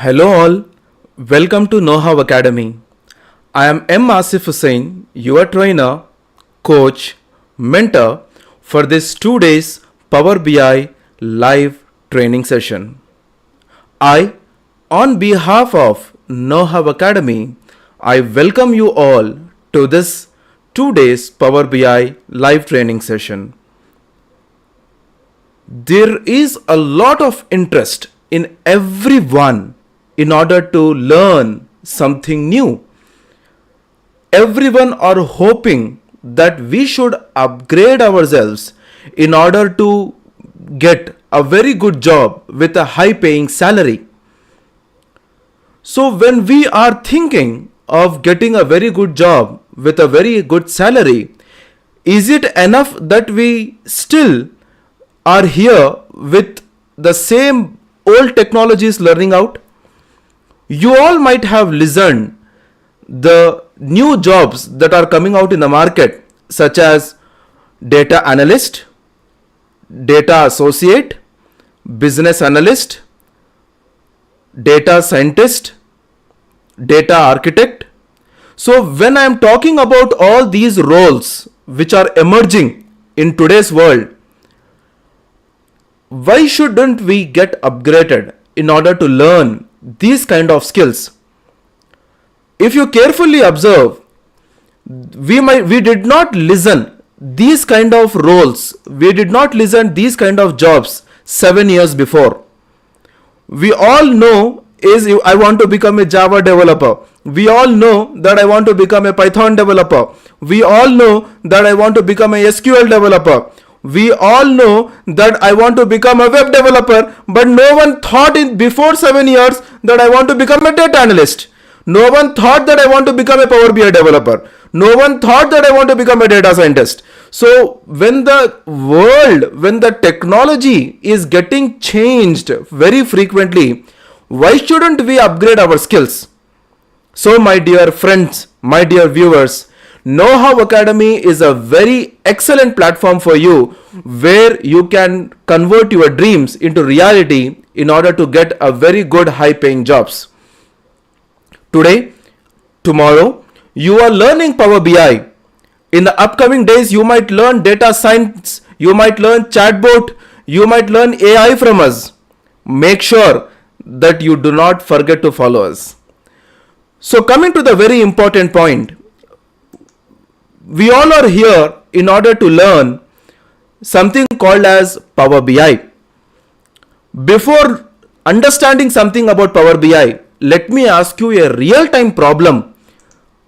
Hello all, welcome to Know How Academy. I am M. Asif Hussain, your trainer, coach, mentor for this 2 days Power BI live training session. I, on behalf of Know How Academy, I welcome you all to this 2 days Power BI live training session. There is a lot of interest in everyone in order to learn something new. Everyone are hoping that we should upgrade ourselves in order to get a very good job with a high paying salary. So when we are thinking of getting a very good job with a very good salary, is it enough that we still are here with the same old technologies learning out? You all might have listened the new jobs that are coming out in the market, such as data analyst, data associate, business analyst, data scientist, data architect. So when I am talking about all these roles which are emerging in today's world, why shouldn't we get upgraded in order to learn these kind of skills? If you carefully observe, we did not listen these kind of roles, we did not listen these kind of jobs 7 years before. We all know is I want to become a Java developer. We all know that I want to become a Python developer. We all know that I want to become a SQL developer. We all know that I want to become a web developer, but no one thought in before 7 years that I want to become a data analyst. No one thought that I want to become a Power BI developer. No one thought that I want to become a data scientist. So when the technology is getting changed very frequently, why shouldn't we upgrade our skills? So my dear friends, my dear viewers, Know How Academy is a very excellent platform for you where you can convert your dreams into reality in order to get a very good high paying jobs. Today, tomorrow, you are learning Power BI. In the upcoming days, you might learn data science, you might learn chatbot, you might learn AI from us. Make sure that you do not forget to follow us. So coming to the very important point, we all are here in order to learn something called as Power BI. Before understanding something about Power BI, let me ask you a real-time problem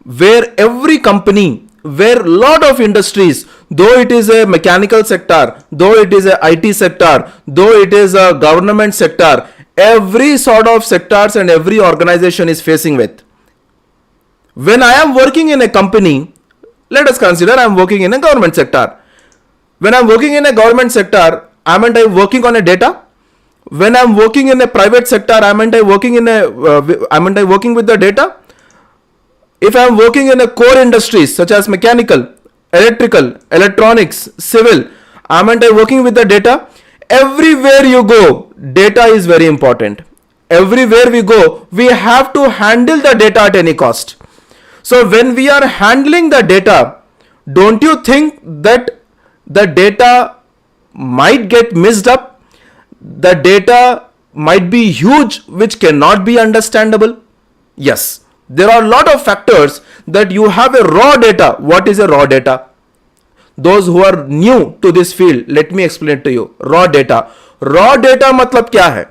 where every company, where a lot of industries, though it is a mechanical sector, though it is a IT sector, though it is a government sector, every sort of sectors and every organization is facing with. When I am working in a company, let us consider I am working in a government sector. When I am working in a government sector, am I working on a data? When I am working in a private sector, am I working with the data? If I am working in a core industries such as mechanical, electrical, electronics, civil, am I working with the data? Everywhere you go, data is very important. Everywhere we go, we have to handle the data at any cost. So when we are handling the data, don't you think that the data might get mixed up? The data might be huge, which cannot be understandable. Yes, there are a lot of factors that you have a raw data. What is a raw data? Those who are new to this field, let me explain to you. Raw data. Raw data matlab kya hai?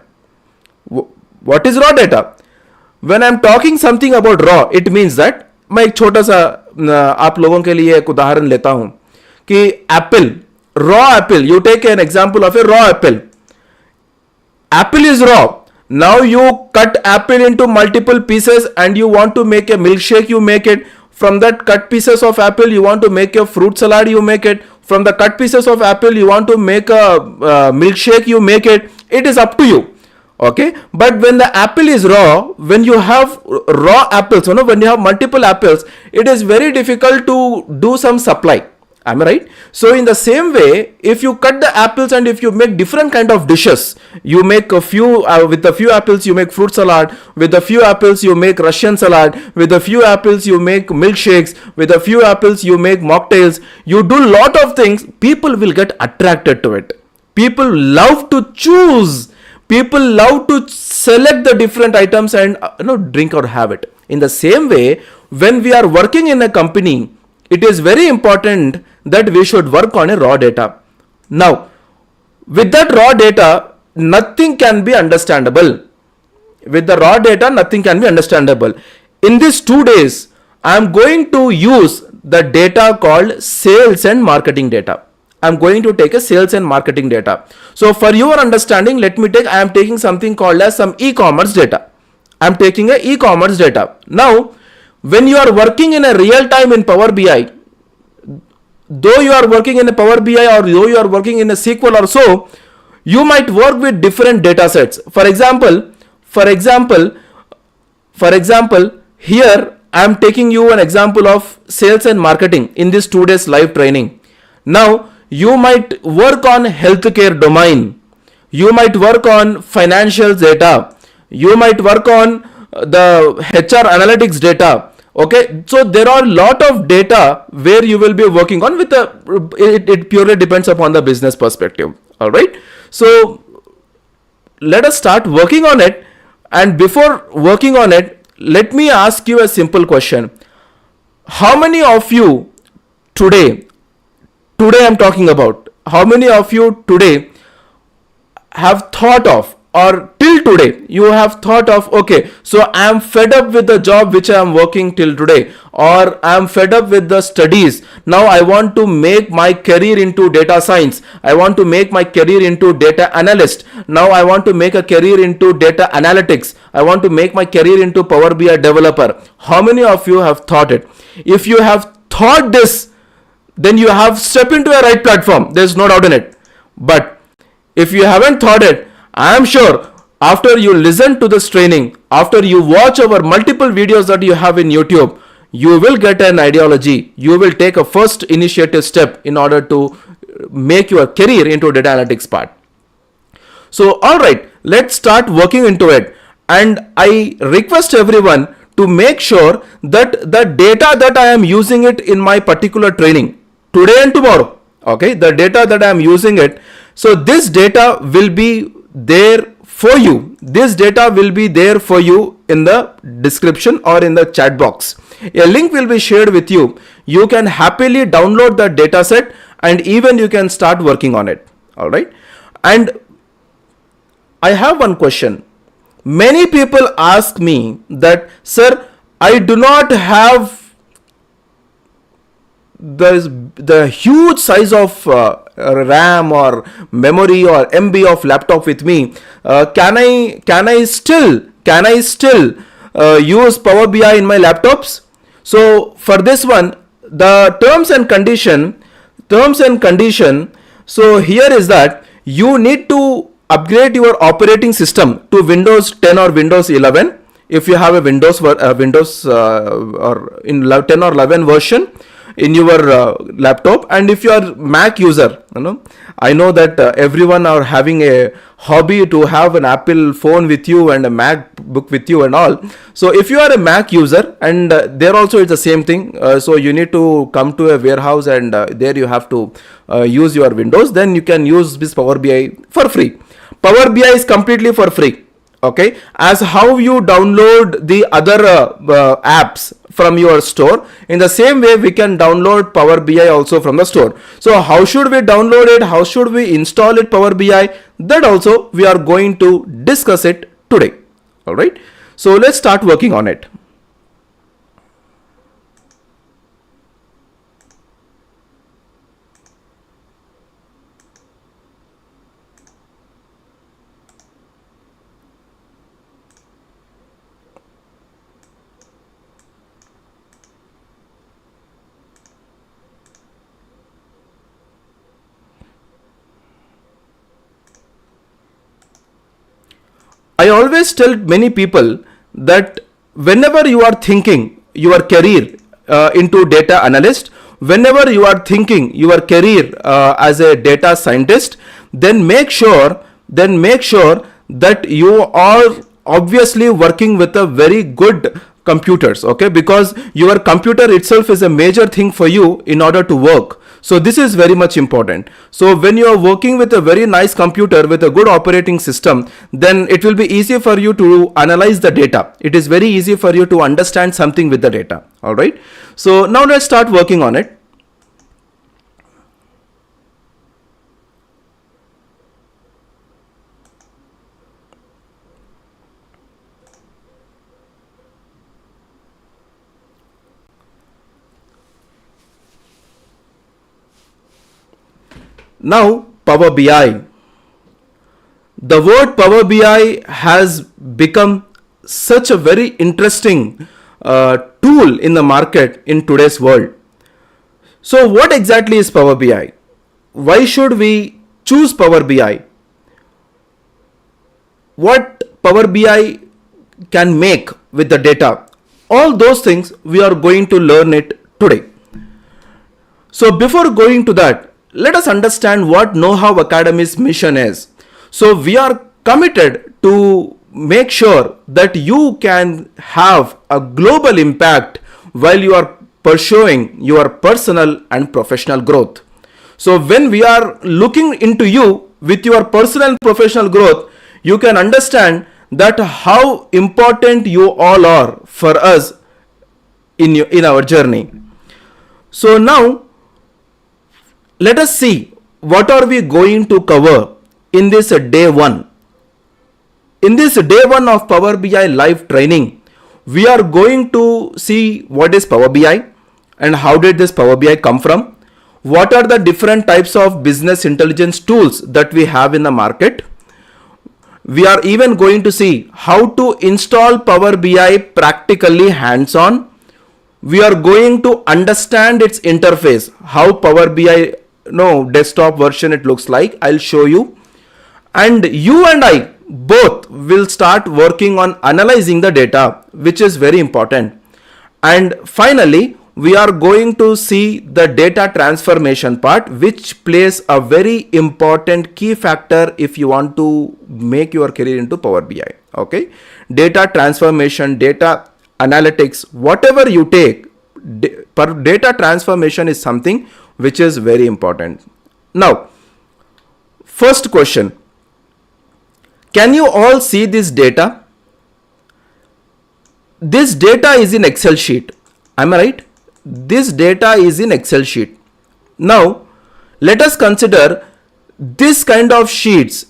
What is raw data? When I am talking something about raw, it means that मैं एक छोटा सा आप लोगों के लिए एक उदाहरण लेता हूं कि apple, raw apple, you take an example of a raw apple. Apple is raw. Now you cut apple into multiple pieces and you want to make a milkshake, you make it. From that cut pieces of apple, you want to make a fruit salad, you make it. From the cut pieces of apple, you want to make a milkshake, you make it. It is up to you. Okay, but when the apple is raw, when you have raw apples, when you have multiple apples, it is very difficult to do some supply. Am I right? So in the same way, if you cut the apples and if you make different kind of dishes, you make a few, with a few apples you make fruit salad, with a few apples you make Russian salad, with a few apples you make milkshakes, with a few apples you make mocktails, you do lot of things, people will get attracted to it. People love to choose. People love to select the different items and drink or have it. In the same way, when we are working in a company, it is very important that we should work on a raw data. Now, with that raw data, nothing can be understandable. With the raw data, nothing can be understandable. In these 2 days, I am going to use the data called sales and marketing data. I am going to take a sales and marketing data. So for your understanding, I am taking something called as some e-commerce data. I am taking a e-commerce data. Now, when you are working in a real time in Power BI, though you are working in a Power BI or though you are working in a SQL or so, you might work with different data sets. For example, here I am taking you an example of sales and marketing in this 2 days live training. Now, you might work on healthcare domain. You might work on financial data. You might work on the HR analytics data. Okay, so there are a lot of data where you will be working on with it purely depends upon the business perspective. All right, so let us start working on it. And before working on it, let me ask you a simple question. How many of you today I'm talking about, how many of you today have thought of, or till today you have thought of, okay, so I am fed up with the job which I am working till today, or I am fed up with the studies. Now I want to make my career into data science. I want to make my career into data analyst. Now I want to make a career into data analytics. I want to make my career into Power BI developer. How many of you have thought it? If you have thought this, then you have stepped into a right platform. There's no doubt in it. But if you haven't thought it, I am sure after you listen to this training, after you watch our multiple videos that you have in YouTube, you will get an ideology. You will take a first initiative step in order to make your career into data analytics part. So, alright, let's start working into it. And I request everyone to make sure that the data that I am using it in my particular training, today and tomorrow, okay, the data that I am using it, so this data will be there for you. This data will be there for you in the description or in the chat box. A link will be shared with you. You can happily download the data set and even you can start working on it. All right. And I have one question. Many people ask me that, sir, I do not have the huge size of RAM or memory or MB of laptop with me. Can I still use Power BI in my laptops? So for this one, the terms and condition. So here is that you need to upgrade your operating system to Windows 10 or Windows 11 if you have a Windows or in 10 or 11 version in your laptop. And if you are Mac user, I know that everyone are having a hobby to have an Apple phone with you and a MacBook with you and all. So if you are a Mac user, and there also it's the same thing, so you need to come to a warehouse and there you have to use your Windows, then you can use this Power BI for free. Power BI is completely for free. Okay, as how you download the other apps from your store, in the same way we can download Power BI also from the store. So how should we download it? How should we install it, Power BI? That also we are going to discuss it today. All right, so let's start working on it. I always tell many people that whenever you are thinking your career into data analyst, whenever you are thinking your career as a data scientist, then make sure that you are obviously working with a very good computers, okay, because your computer itself is a major thing for you in order to work. So this is very much important. So when you are working with a very nice computer with a good operating system, then it will be easy for you to analyze the data. It is very easy for you to understand something with the data. All right. So now let's start working on it. Now, Power BI. The word Power BI has become such a very interesting tool in the market in today's world. So, what exactly is Power BI? Why should we choose Power BI? What Power BI can make with the data? All those things we are going to learn it today. So, before going to that, let us understand what Know-How Academy's mission is. So we are committed to make sure that you can have a global impact while you are pursuing your personal and professional growth. So when we are looking into you with your personal and professional growth, you can understand that how important you all are for us in our journey. So now, let us see what are we going to cover in this day 1. In this day 1 of Power BI live training, we are going to see what is Power BI and how did this Power BI come from. What are the different types of business intelligence tools that we have in the market. We are even going to see how to install Power BI practically hands-on. We are going to understand its interface, how Power BI desktop version it looks like. I'll show you, and you and I both will start working on analyzing the data, which is very important. And finally, we are going to see the data transformation part, which plays a very important key factor if you want to make your career into Power BI. Okay, data transformation, data analytics, whatever you take, data transformation is something which is very important. Now, first question, can you all see this data? This data is in Excel sheet. Am I right? This data is in Excel sheet. Now, let us consider this kind of sheets.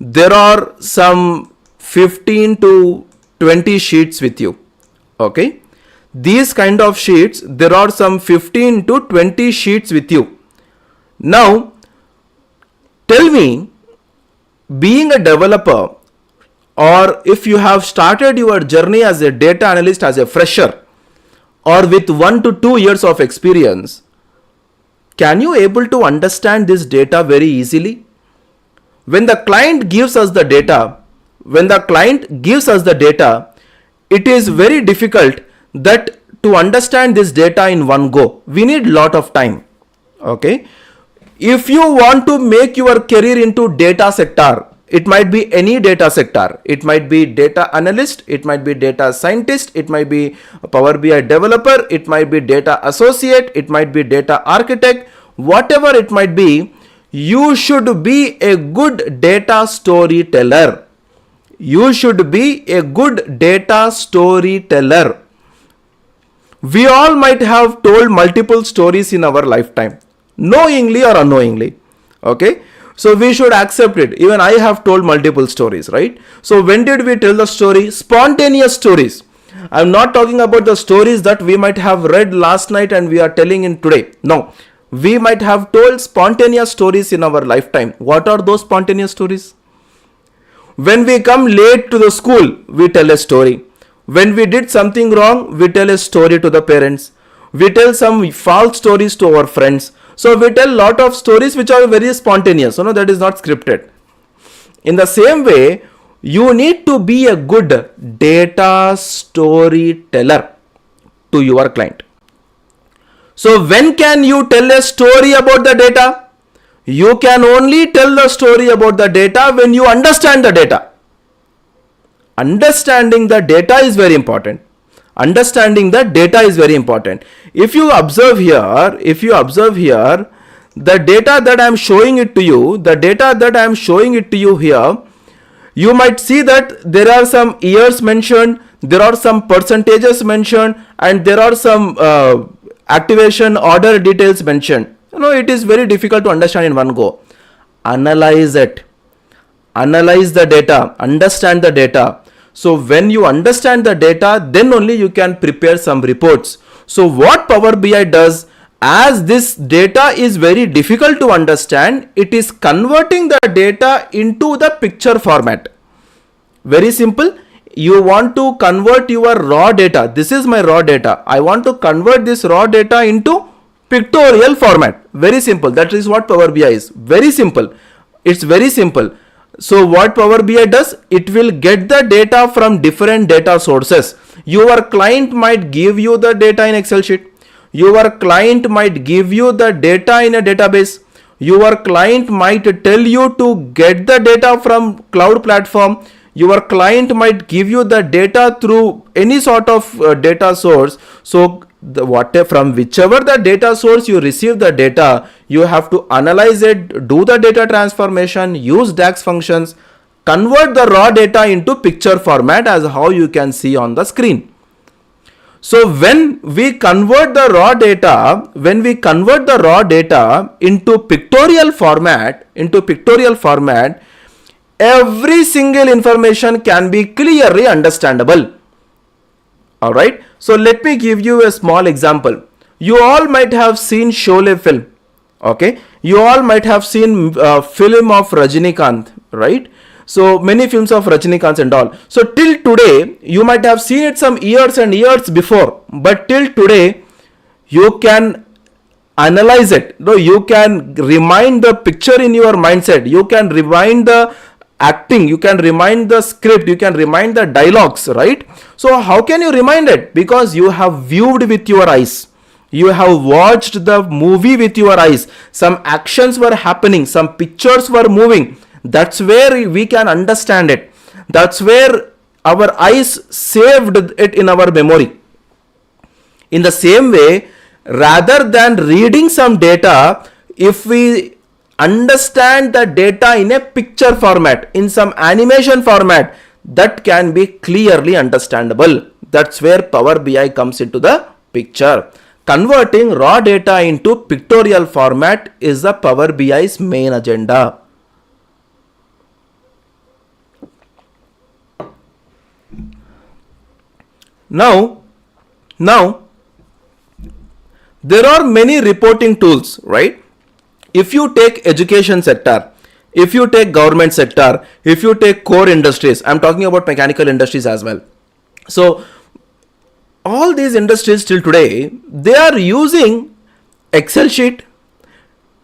There are some 15 to 20 sheets with you. Okay. These kind of sheets, there are some 15 to 20 sheets with you. Now, tell me, being a developer, or if you have started your journey as a data analyst as a fresher, or with 1 to 2 years of experience, can you able to understand this data very easily? When the client gives us the data, it is very difficult that to understand this data in one go. We need lot of time. Okay. If you want to make your career into data sector, it might be any data sector. It might be data analyst, it might be data scientist, it might be a Power BI developer, it might be data associate, it might be data architect, whatever it might be, you should be a good data storyteller. You should be a good data storyteller. We all might have told multiple stories in our lifetime, knowingly or unknowingly. Okay. So we should accept it. Even I have told multiple stories, right? So when did we tell the story? Spontaneous stories. I'm not talking about the stories that we might have read last night and we are telling in today. No, we might have told spontaneous stories in our lifetime. What are those spontaneous stories? When we come late to the school, we tell a story. When we did something wrong, we tell a story to the parents. We tell some false stories to our friends. So we tell lot of stories which are very spontaneous. That is not scripted. In the same way, you need to be a good data storyteller to your client. So when can you tell a story about the data? You can only tell the story about the data when you understand the data. Understanding the data is very important. Understanding the data is very important. If you observe here, the data that I am showing it to you, here, you might see that there are some years mentioned, there are some percentages mentioned, and there are some activation order details mentioned. It is very difficult to understand in one go. Analyze it. Analyze the data. Understand the data. So when you understand the data, then only you can prepare some reports. So what Power BI does, as this data is very difficult to understand, it is converting the data into the picture format. Very simple. You want to convert your raw data. This is my raw data. I want to convert this raw data into pictorial format. Very simple. That is what Power BI is. Very simple. It's very simple. So what Power BI does, it will get the data from different data sources. Your client might give you the data in Excel sheet. Your client might give you the data in a database. Your client might tell you to get the data from cloud platform. Your client might give you the data through any sort of data source. So from whichever the data source you receive the data, you have to analyze it, do the data transformation, use DAX functions, convert the raw data into picture format, as how you can see on the screen. So when we convert the raw data, into pictorial format, every single information can be clearly understandable. Alright, so let me give you a small example. You all might have seen Sholay film. Okay, you all might have seen film of Rajinikanth, right? So many films of Rajinikanth and all. So till today, you might have seen it some years and years before, but till today, you can analyze it. No, you can remind the picture in your mindset. You can remind the acting, you can remind the script, you can remind the dialogues, right? So how can you remind it? Because you have viewed with your eyes. You have watched the movie with your eyes. Some actions were happening, some pictures were moving. That's where we can understand it. That's where our eyes saved it in our memory. In the same way, rather than reading some data, if we understand the data in a picture format, in some animation format, that can be clearly understandable. That's where Power BI comes into the picture. Converting raw data into pictorial format is the Power BI's main agenda. Now, there are many reporting tools, right? If you take education sector, if you take government sector, if you take core industries, I'm talking about mechanical industries as well. So all these industries till today, they are using Excel sheet.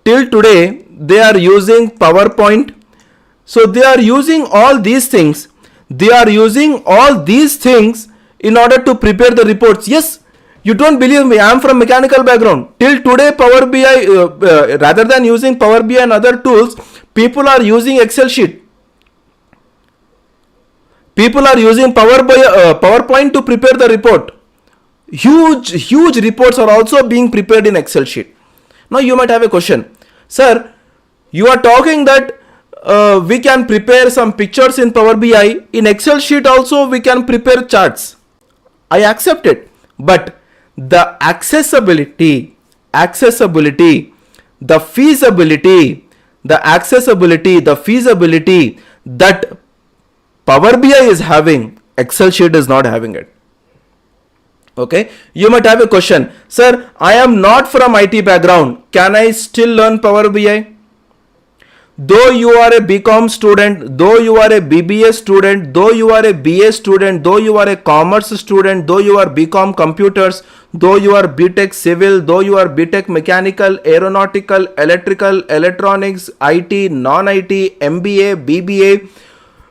Till today, they are using PowerPoint. So they are using all these things. In order to prepare the reports. Yes, you don't believe me, I am from mechanical background. Till today, Power BI, rather than using Power BI and other tools, people are using Excel sheet. People are using PowerPoint to prepare the report. Huge reports are also being prepared in Excel sheet. Now you might have a question. Sir, you are talking that we can prepare some pictures in Power BI. In Excel sheet also we can prepare charts. I accept it. But the accessibility, the feasibility that Power BI is having, Excel sheet is not having it. Okay, you might have a question. Sir, I am not from IT background. Can I still learn Power BI? Though you are a BCom student, though you are a BBA student, though you are a BA student, though you are a commerce student, though you are BCom computers, though you are BTech civil, though you are BTech mechanical, aeronautical, electrical, electronics, IT, non-IT, MBA, BBA,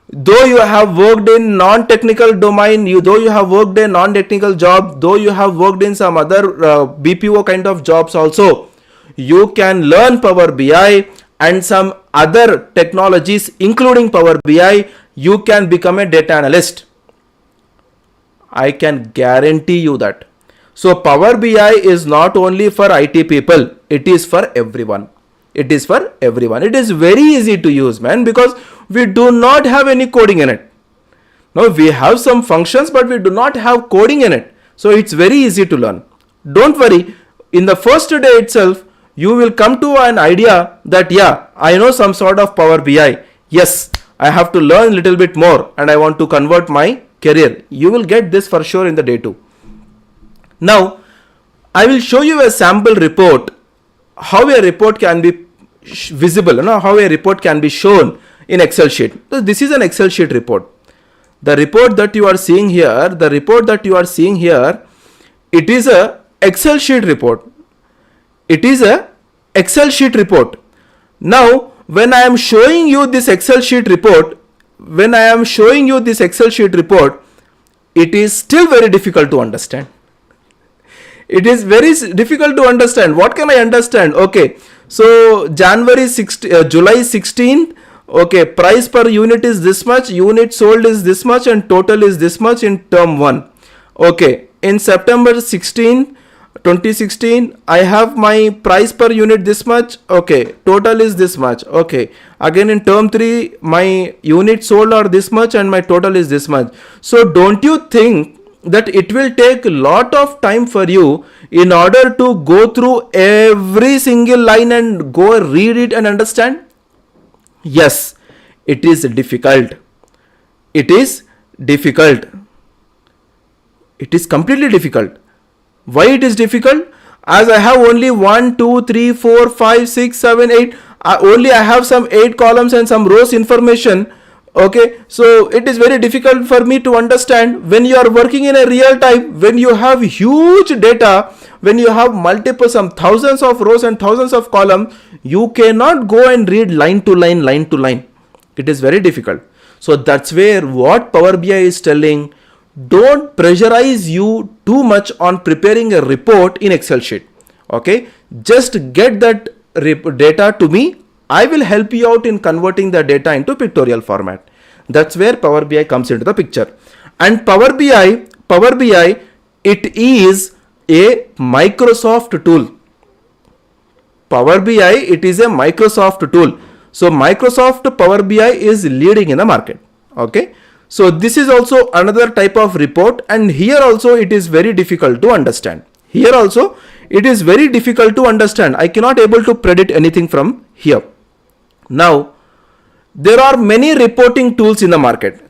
though you have worked in non-technical domain, though you have worked in non-technical job, though you have worked in some other BPO kind of jobs also, you can learn Power BI and some other technologies including Power BI. You can become a data analyst. I can guarantee you that. So Power BI is not only for IT people, it is for everyone. It is for everyone. It is very easy to use, man, because we do not have any coding in it. Now we have some functions, but we do not have coding in it. So it's very easy to learn. Don't worry. In the first day itself, you will come to an idea that, yeah, I know some sort of Power BI. Yes, I have to learn a little bit more and I want to convert my career. You will get this for sure in the day 2. Now, I will show you a sample report, how a report can be visible, how a report can be shown in Excel sheet. So this is an Excel sheet report. The report that you are seeing here, it is a Excel sheet report. It is a Excel sheet report. Now, when I am showing you this Excel sheet report, it is still very difficult to understand. It is very difficult to understand. What can I understand? Okay, so July 16th, okay, price per unit is this much, unit sold is this much, and total is this much in term 1. Okay, in September 16, 2016, I have my price per unit this much. Okay, total is this much. Okay, again in term 3, my unit sold are this much and my total is this much. So don't you think that it will take a lot of time for you in order to go through every single line and go read it and understand? Yes, it is difficult. It is completely difficult. Why it is difficult? As I have only 1, 2, 3, 4, 5, 6, 7, 8. Only I have some 8 columns and some rows information. Okay, so it is very difficult for me to understand. When you are working in a real time, when you have huge data, when you have multiple, some thousands of rows and thousands of columns, you cannot go and read line to line. It is very difficult. So that's where what Power BI is telling, don't pressurize you too much on preparing a report in Excel sheet. Okay, just get that data to me. I will help you out in converting the data into pictorial format. That's where Power BI comes into the picture. And Power BI, it is a Microsoft tool. Power BI, it is a Microsoft tool. So Microsoft Power BI is leading in the market. Okay. So this is also another type of report, and here also it is very difficult to understand. I cannot able to predict anything from here. Now, there are many reporting tools in the market.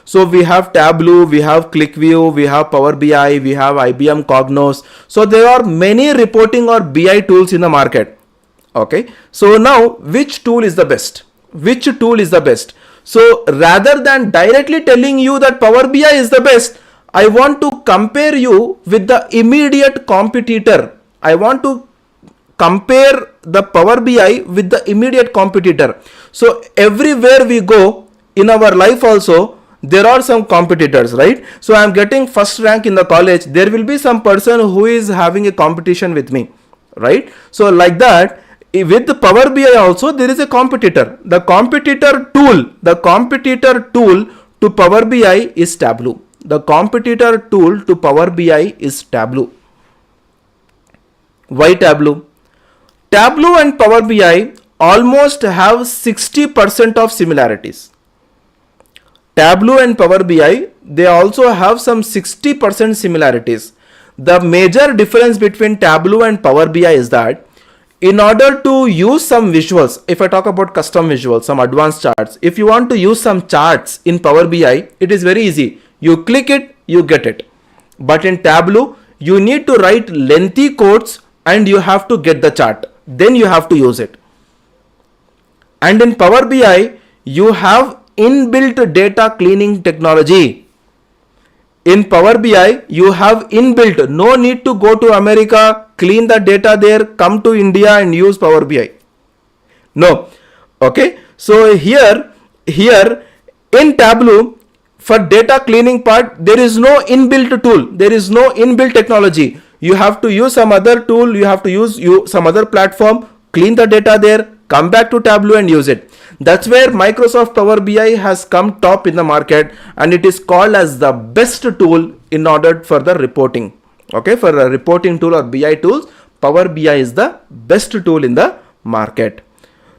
So we have Tableau, we have ClickView, we have Power BI, we have IBM Cognos. So there are many reporting or BI tools in the market. Okay. So now, which tool is the best? So rather than directly telling you that Power BI is the best, I want to compare you with the immediate competitor. I want to compare the Power BI with the immediate competitor. So everywhere we go in our life also, there are some competitors, right? So I am getting first rank in the college. There will be some person who is having a competition with me, right? So like that, with the Power BI also there is a competitor. The competitor tool to Power BI is Tableau. Why Tableau? Tableau and Power BI almost have 60% of similarities. Tableau and Power BI, they also have some 60% similarities. The major difference between Tableau and Power BI is that in order to use some visuals, if I talk about custom visuals, some advanced charts, if you want to use some charts in Power BI, it is very easy. You click it, you get it. But in Tableau, you need to write lengthy codes and you have to get the chart. Then you have to use it. And in Power BI, you have inbuilt data cleaning technology. In Power BI, you have inbuilt, no need to go to America, clean the data there, come to India and use Power BI. No. Okay. So here in Tableau, for data cleaning part, there is no inbuilt tool, there is no inbuilt technology. You have to use some other tool, you have to use some other platform, clean the data there, come back to Tableau and use it. That's where Microsoft Power BI has come top in the market, and it is called as the best tool in order for the reporting. Okay, for a reporting tool or BI tools, Power BI is the best tool in the market.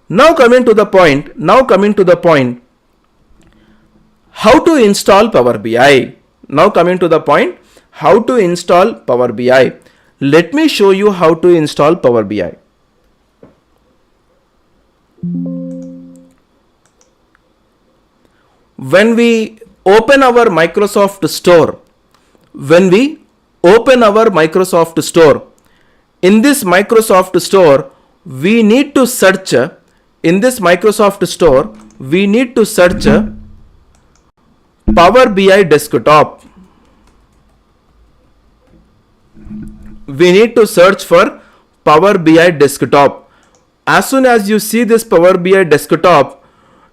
Now coming to the point, how to install Power BI. Now coming to the point, how to install Power BI. Let me show you how to install Power BI. When we open our Microsoft Store, in this Microsoft Store, we need to search, Power BI Desktop. We need to search for Power BI Desktop. As soon as you see this Power BI Desktop,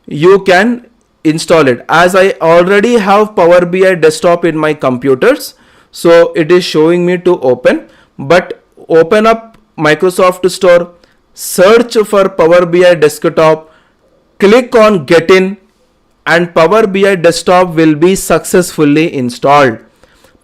you can install it. As I already have Power BI Desktop in my computers, so it is showing me to open. But open up Microsoft Store, search for Power BI Desktop, click on Get In, and Power BI Desktop will be successfully installed.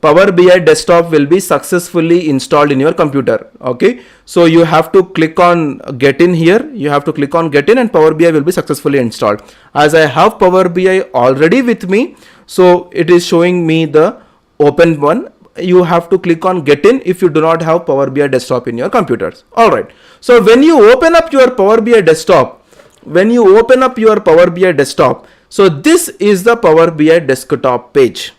Power BI Desktop will be successfully installed in your computer. Okay, so you have to click on Get In here. You have to click on Get In and Power BI will be successfully installed. As I have Power BI already with me, so it is showing me the open one. You have to click on Get In if you do not have Power BI Desktop in your computers. Alright, so when you open up your Power BI Desktop, so this is the Power BI Desktop page.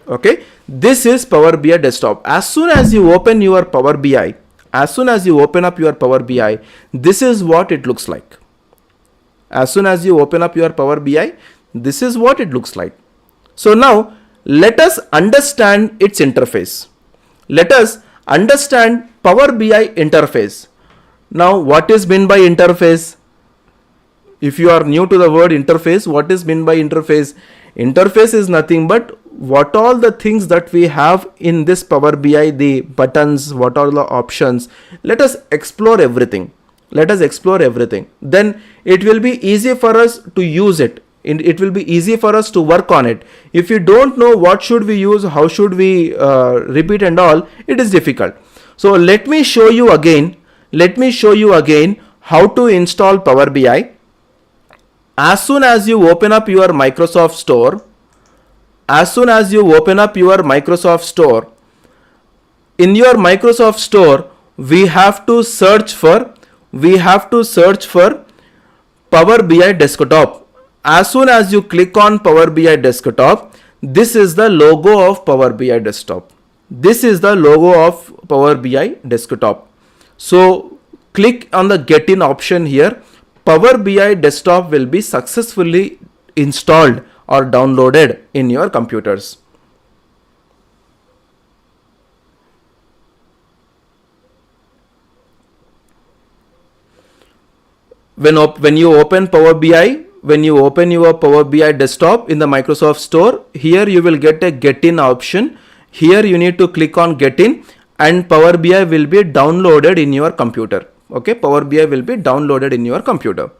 Okay, this is Power BI Desktop. As soon as you open your Power BI, this is what it looks like. So now let us understand its interface. Let us understand Power BI interface. Now, what is meant by interface? If you are new to the word interface, what is meant by interface? Interface is nothing but what all the things that we have in this Power BI, the buttons, what are the options. Let us explore everything. Then it will be easy for us to use it. It will be easy for us to work on it. If you don't know what should we use, how should we repeat and all, it is difficult. So let me show you again how to install Power BI. As soon as you open up your Microsoft Store, in your Microsoft Store, we have to search for Power BI Desktop. As soon as you click on Power BI Desktop, this is the logo of Power BI Desktop. So click on the Get In option here. Power BI Desktop will be successfully installed or downloaded in your computers. When you open Power BI, when you open your Power BI Desktop in the Microsoft Store, here you will get a Get In option. Here you need to click on Get In and Power BI will be downloaded in your computer. Okay, Power BI will be downloaded in your computer.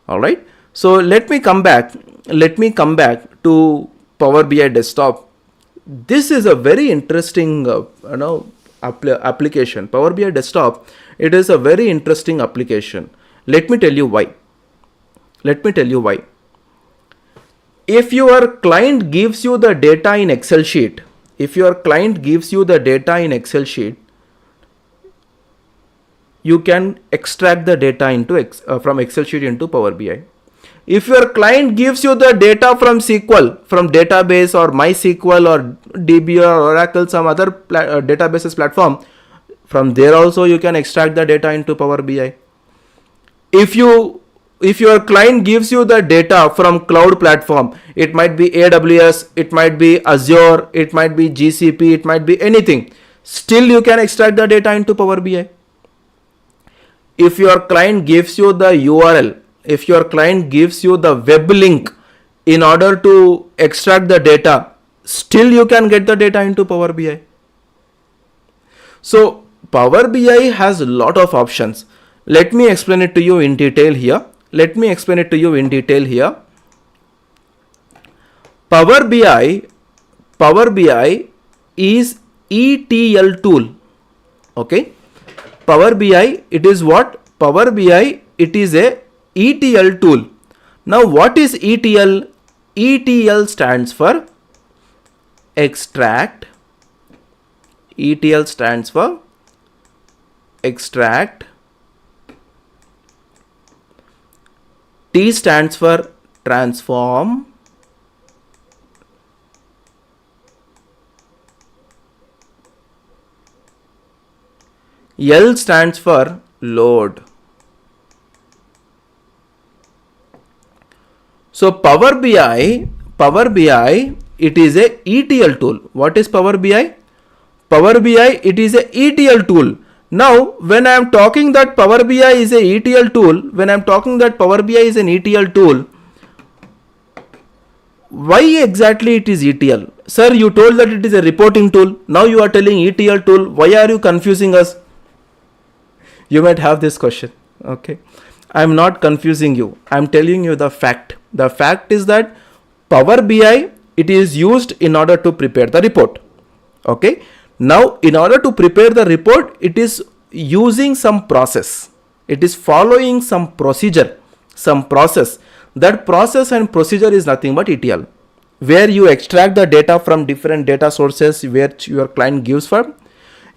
All right. So let me come back to Power BI Desktop. This is a very interesting application. Power BI Desktop, it is a very interesting application. Let me tell you why. If your client gives you the data in Excel sheet, you can extract the data from Excel sheet into Power BI. If your client gives you the data from SQL, from database or MySQL or DB or Oracle, some other databases platform, from there also you can extract the data into Power BI. If your client gives you the data from cloud platform, it might be AWS, it might be Azure, it might be GCP, it might be anything, still you can extract the data into Power BI. If your client gives you the URL, if your client gives you the web link in order to extract the data, still you can get the data into Power BI. So Power BI has a lot of options. Let me explain it to you in detail here. Power BI is ETL tool. Okay. Power BI, it is what? Power BI, it is a ETL tool. Now what is ETL? ETL stands for extract. ETL stands for extract. T stands for transform. L stands for load. So Power BI, it is a ETL tool. What is Power BI? Power BI, it is a ETL tool. Now, when I am talking that Power BI is a ETL tool, why exactly it is ETL? Sir, you told that it is a reporting tool. Now you are telling ETL tool. Why are you confusing us? You might have this question. Okay. I am not confusing you. I am telling you the fact. The fact is that Power BI, it is used in order to prepare the report. Okay. Now, in order to prepare the report, it is using some process. It is following some procedure, some process. That process and procedure is nothing but ETL, where you extract the data from different data sources where your client gives from.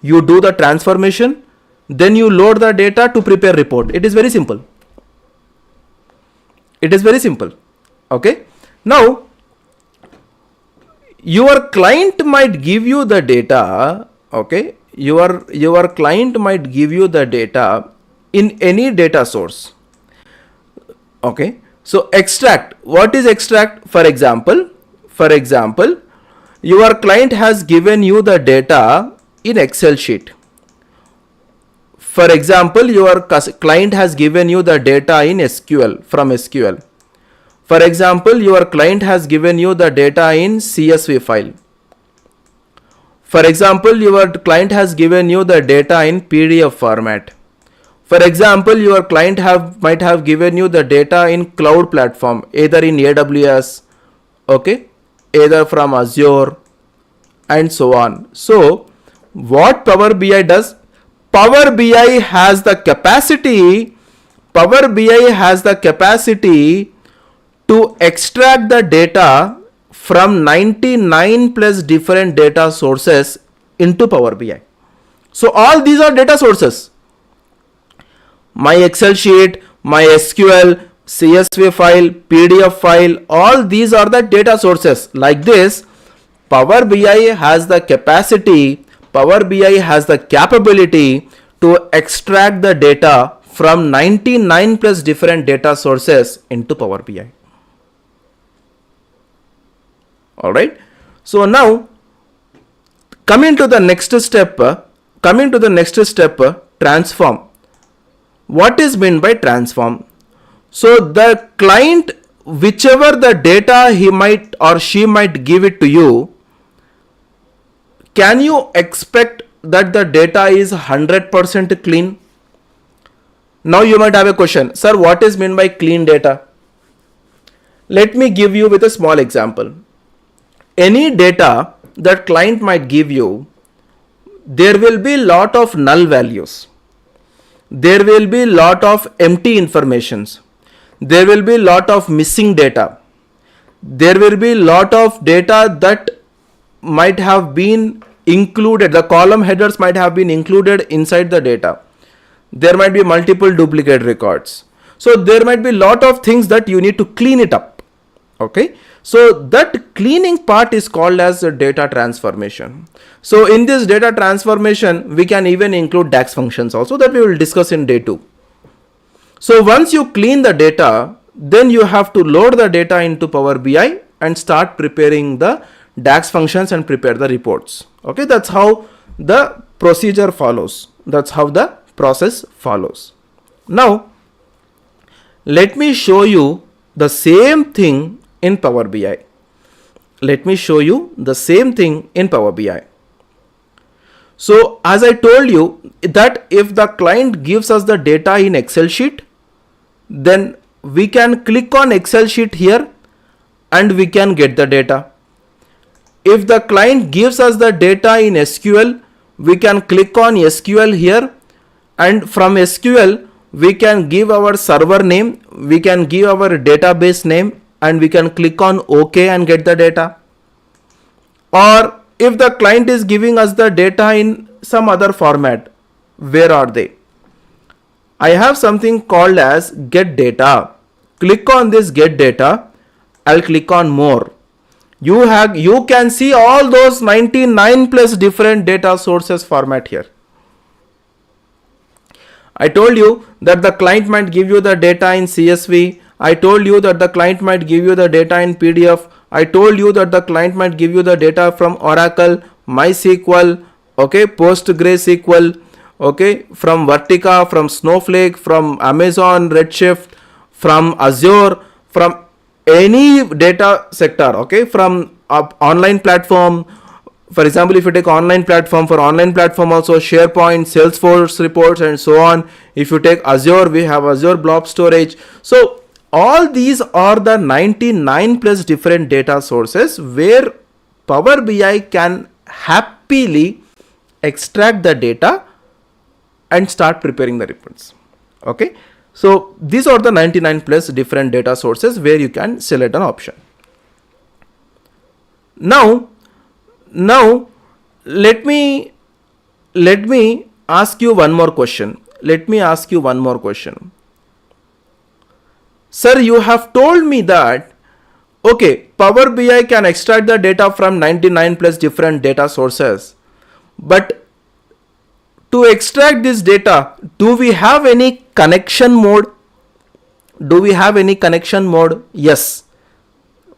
You do the transformation, then you load the data to prepare report. It is very simple. Okay. Now, your client might give you the data. Okay. Your client might give you the data in any data source. Okay. So extract. What is extract? For example, your client has given you the data in Excel sheet. For example, your client has given you the data in SQL, from SQL. For example, your client has given you the data in CSV file. For example, your client has given you the data in PDF format. For example, your client might have given you the data in cloud platform, either in AWS, okay, either from Azure, and so on. So what Power BI does? Power BI has the capacity to extract the data from 99 plus different data sources into Power BI. So all these are data sources. My Excel sheet, my SQL, CSV file, PDF file, all these are the data sources. Like this, Power BI has the capacity, Power BI has the capability to extract the data from 99 plus different data sources into Power BI. Alright. So now, coming to the next step, transform. What is meant by transform? So the client, whichever the data he might or she might give it to you, can you expect that the data is 100% clean? Now you might have a question, sir, what is meant by clean data? Let me give you with a small example. Any data that client might give you, there will be lot of null values. There will be lot of empty informations. There will be lot of missing data. There will be lot of data that might have been included. The column headers might have been included inside the data. There might be multiple duplicate records. So there might be lot of things that you need to clean it up. Okay. So that cleaning part is called as a data transformation. So in this data transformation, we can even include DAX functions also, that we will discuss in day 2. So once you clean the data, then you have to load the data into Power BI and start preparing the DAX functions and prepare the reports. Okay, that's how the procedure follows. That's how the process follows. Now, Let me show you the same thing in Power BI. Let me show you the same thing in Power BI. So as I told you that if the client gives us the data in Excel sheet, then we can click on Excel sheet here and we can get the data. If the client gives us the data in SQL, we can click on SQL here, and from SQL we can give our server name, we can give our database name, and we can click on OK and get the data. Or if the client is giving us the data in some other format, where are they? I have something called as get data. Click on this get data. I'll click on more. You can see all those 99 plus different data sources format here. I told you that the client might give you the data in CSV. I told you that the client might give you the data in PDF. I told you that the client might give you the data from Oracle, MySQL, okay, PostgreSQL, okay, from Vertica, from Snowflake, from Amazon Redshift, from Azure, from any data sector, okay, from online platform. For example, if you take online platform, for online platform also SharePoint, Salesforce reports and so on. If you take Azure, we have Azure Blob Storage. So all these are the 99 plus different data sources where Power BI can happily extract the data and start preparing the reports. Okay. So these are the 99 plus different data sources where you can select an option. Now let me ask you one more question. Sir, you have told me that, okay, Power BI can extract the data from 99 plus different data sources. But to extract this data, do we have any connection mode? Yes.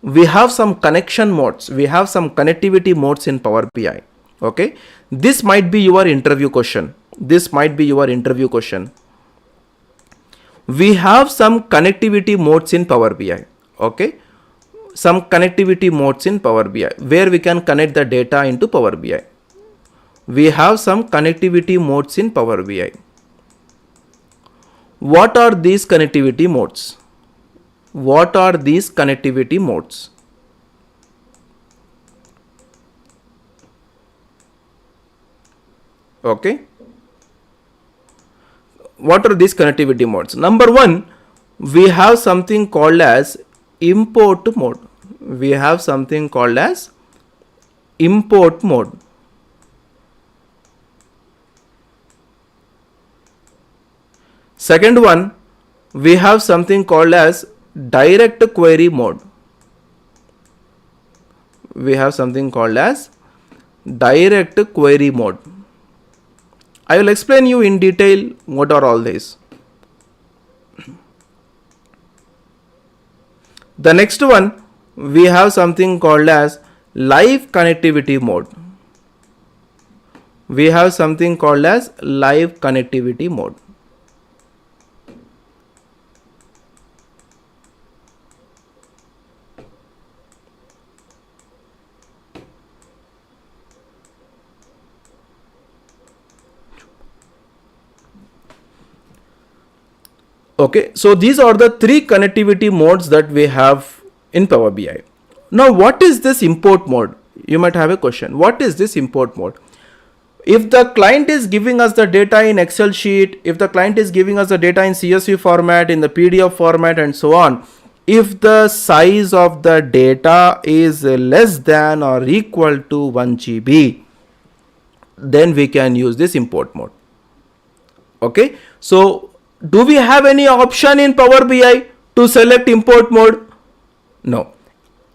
We have some connection modes. We have some connectivity modes in Power BI. Okay. This might be your interview question. We have some connectivity modes in Power BI. Okay. Some connectivity modes in Power BI where we can connect the data into Power BI. We have some connectivity modes in Power BI. What are these connectivity modes? Okay. What are these connectivity modes? Number one, we have something called as import mode. Second one, we have something called as direct query mode. I will explain you in detail what are all these. The next one, we have something called as live connectivity mode. Okay, so these are the three connectivity modes that we have in Power BI. Now, what is this import mode? You might have a question. What is this import mode? If the client is giving us the data in Excel sheet, if the client is giving us the data in CSV format, in the PDF format and so on, if the size of the data is less than or equal to 1 GB, then we can use this import mode. Okay, so do we have any option in Power BI to select import mode? No.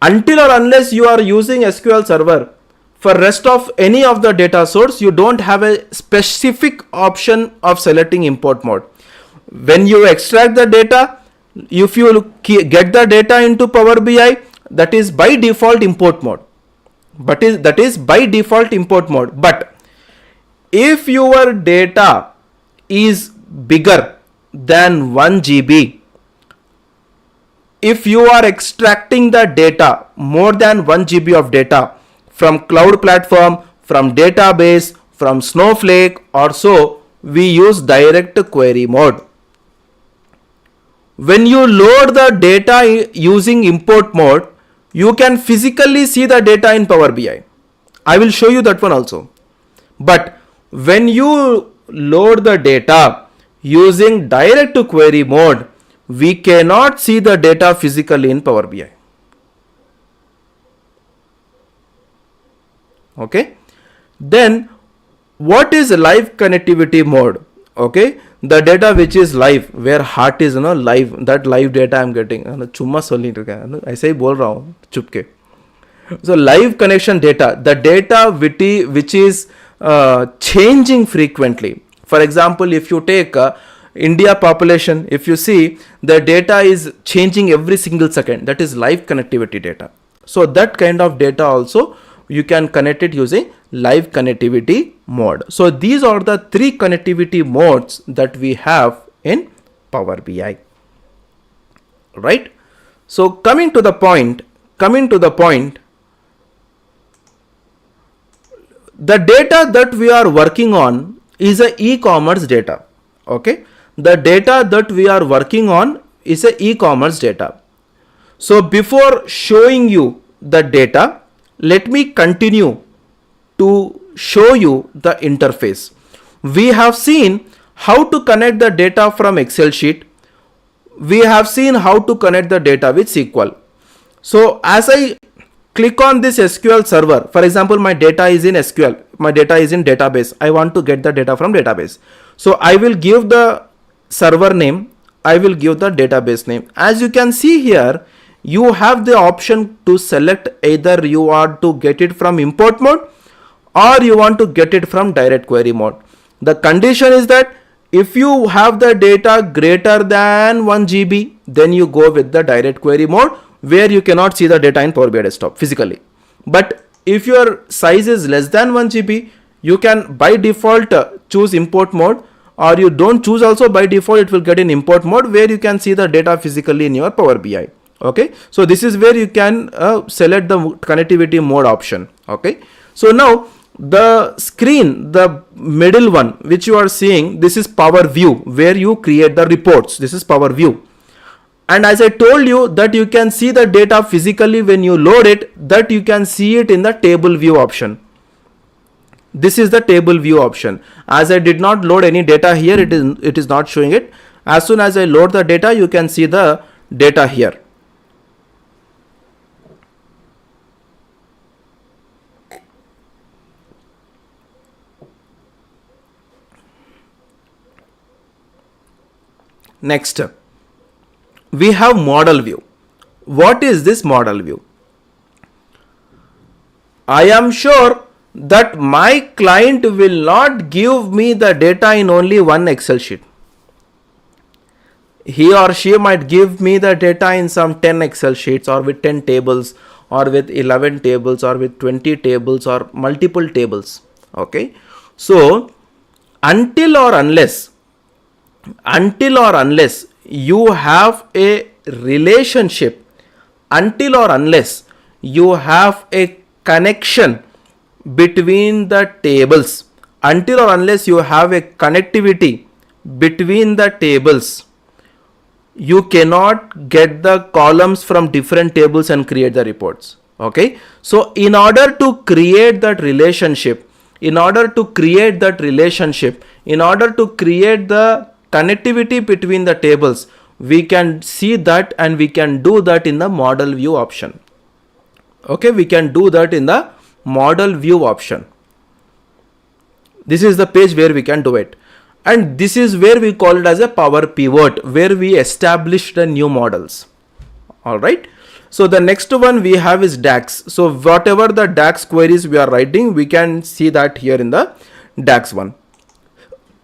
Until or unless you are using SQL Server, for rest of any of the data source, you don't have a specific option of selecting import mode. When you extract the data, if you get the data into Power BI, that is by default import mode. But if your data is bigger than 1 GB, if you are extracting the data, more than 1 GB of data from cloud platform, from database, from Snowflake or so, we use direct query mode. When you load the data using import mode, you can physically see the data in Power BI. I will show you that one also. But when you load the data using direct to query mode, we cannot see the data physically in Power BI. Okay. Then what is live connectivity mode? Okay. The data which is live, where heart is live, that live data I am getting. चुम्मा सोलने लगा, ऐसे ही बोल रहा हूँ चुप के. So live connection data, the data which is changing frequently. For example, if you take India population, if you see, the data is changing every single second. That is live connectivity data. So that kind of data also you can connect it using live connectivity mode. So these are the 3 connectivity modes that we have in Power BI. Right? So coming to the point, the data that we are working on is a e-commerce data. Okay. The data that we are working on is a e-commerce data. So before showing you the data, let me continue to show you the interface. We have seen how to connect the data from Excel sheet. We have seen how to connect the data with SQL. So as I click on this SQL server, for example, my data is in SQL, my data is in database. I want to get the data from database. So I will give the server name, I will give the database name. As you can see here, you have the option to select either you want to get it from import mode or you want to get it from direct query mode. The condition is that if you have the data greater than 1 GB, then you go with the direct query mode where you cannot see the data in Power BI desktop physically. But if your size is less than 1 GB, you can by default choose import mode, or you don't choose also, by default it will get in import mode where you can see the data physically in your Power BI. Okay, so this is where you can select the connectivity mode option. Okay, so now the screen, the middle one which you are seeing, this is Power View where you create the reports. This is Power View. And as I told you that you can see the data physically when you load it, that you can see it in the table view option. This is the table view option. As I did not load any data here, it is not showing it. As soon as I load the data, you can see the data here. Next, we have model view. What is this model view? I am sure that my client will not give me the data in only one Excel sheet. He or she might give me the data in some 10 Excel sheets, or with 10 tables, or with 11 tables, or with 20 tables, or multiple tables. Okay. So until or unless you have a relationship, until or unless you have a connection between the tables, until or unless you have a connectivity between the tables, you cannot get the columns from different tables and create the reports. Okay. So in order to create that relationship, in order to create the connectivity between the tables, we can see that, and we can do that in the model view option. Okay, we can do that in the model view option. This is the page where we can do it, and this is where we call it as a power pivot, where we establish the new models. All right. So the next one we have is DAX. So whatever the DAX queries we are writing, we can see that here in the DAX one.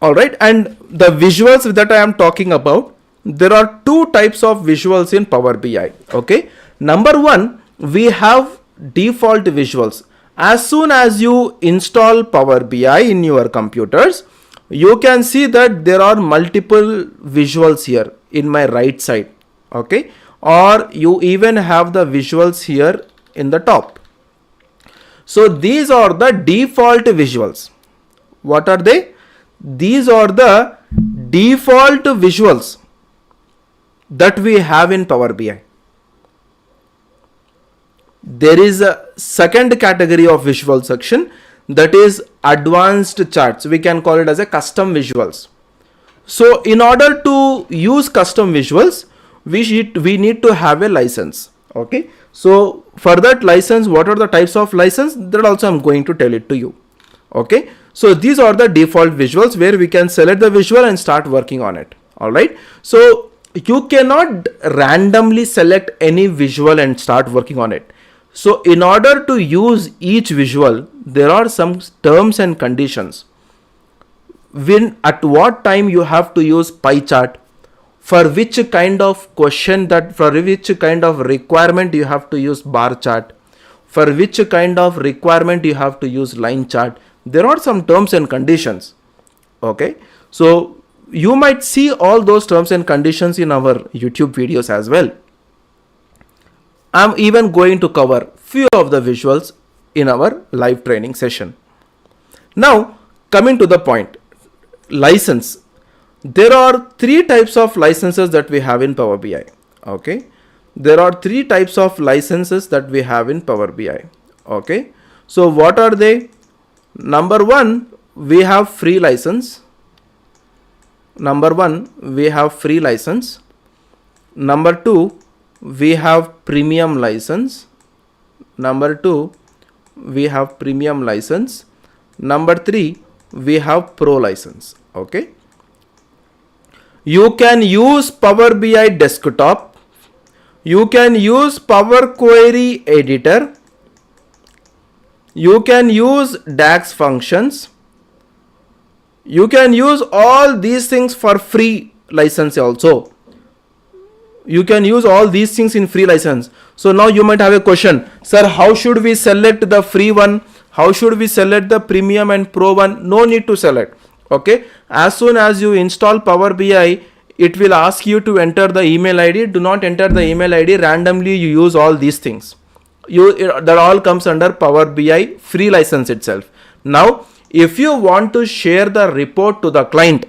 All right, and the visuals that I am talking about, there are 2 types of visuals in Power BI. Okay, number 1, we have default visuals. As soon as you install Power BI in your computers, you can see that there are multiple visuals here in my right side. Okay, or you even have the visuals here in the top. So these are the default visuals. What are they? These are the default visuals that we have in Power BI. There is a second category of visual section, that is advanced charts. We can call it as a custom visuals. So in order to use custom visuals, we need to have a license. Okay. So for that license, what are the types of license? That also I'm going to tell it to you. Okay. So these are the default visuals where we can select the visual and start working on it. All right. So you cannot randomly select any visual and start working on it. So in order to use each visual, there are some terms and conditions. When, at what time you have to use pie chart, for which kind of question, that for which kind of requirement you have to use bar chart, for which kind of requirement you have to use line chart. There are some terms and conditions. Okay. So you might see all those terms and conditions in our YouTube videos as well. I'm even going to cover few of the visuals in our live training session. Now coming to the point, license. There are three types of licenses that we have in Power BI. Okay. There are three types of licenses that we have in Power BI. Okay. So what are they? Number one, we have free license. Number two, we have premium license. Number three, we have pro license. Okay. You can use Power BI desktop. You can use Power Query editor. You can use DAX functions. You can use all these things for free license also. You can use all these things in free license. So now you might have a question, sir, how should we select the free one? How should we select the premium and pro one? No need to select. Okay. As soon as you install Power BI, it will ask you to enter the email ID. Do not enter the email ID. Randomly you use all these things. That all comes under Power BI free license itself. Now, if you want to share the report to the client,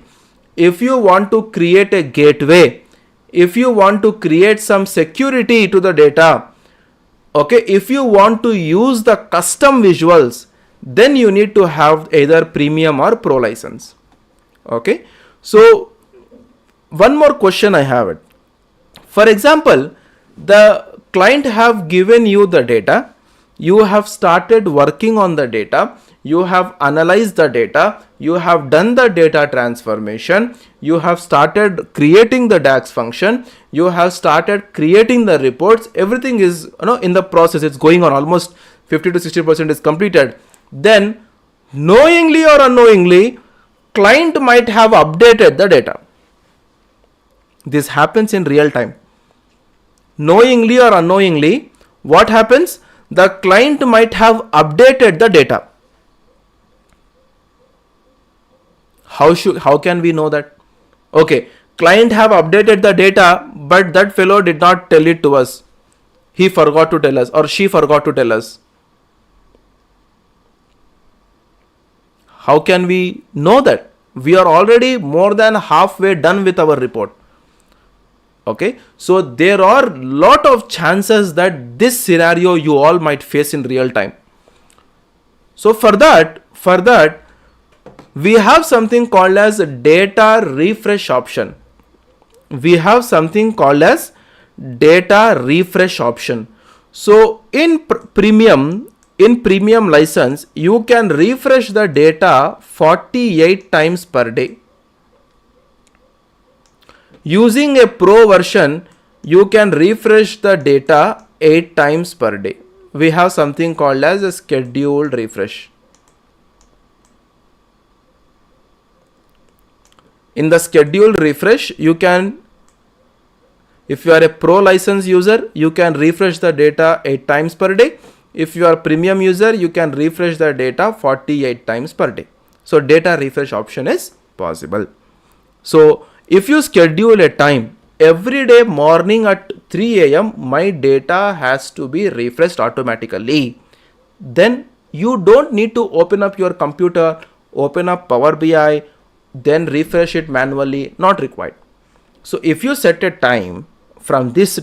if you want to create a gateway, if you want to create some security to the data, okay, if you want to use the custom visuals, then you need to have either premium or pro license. Okay. So one more question I have it. For example, the client have given you the data, you have started working on the data, you have analyzed the data, you have done the data transformation, you have started creating the DAX function, you have started creating the reports, everything is in the process, it's going on, almost 50 to 60% is completed. Then knowingly or unknowingly, client might have updated the data. This happens in real time. Knowingly or unknowingly, what happens? The client might have updated the data. How can we know that? Okay, client have updated the data, but that fellow did not tell it to us. He forgot to tell us, or she forgot to tell us. How can we know that? We are already more than halfway done with our report. Okay, so there are lot of chances that this scenario you all might face in real time. So for that, we have something called as data refresh option. So in premium license, you can refresh the data 48 times per day. Using a pro version, you can refresh the data 8 times per day. We have something called as a scheduled refresh. In the scheduled refresh, you can, if you are a pro license user, you can refresh the data 8 times per day. If you are a premium user, you can refresh the data 48 times per day. So data refresh option is possible. So if you schedule a time every day morning at 3 a.m. my data has to be refreshed automatically. Then you don't need to open up your computer, open up Power BI, then refresh it manually, not required. So if you set a time, from this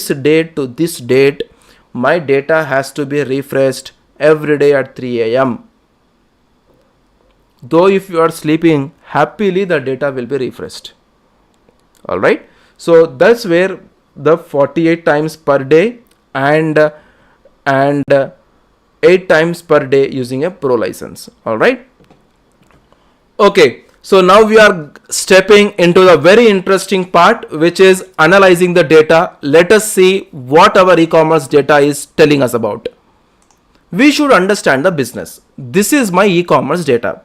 date to this date, my data has to be refreshed every day at 3 a.m. Though if you are sleeping, happily the data will be refreshed. Alright, so that's where the 48 times per day and 8 times per day using a pro license. Alright, okay, so now we are stepping into the very interesting part, which is analyzing the data. Let us see what our e-commerce data is telling us about. We should understand the business. This is my e-commerce data.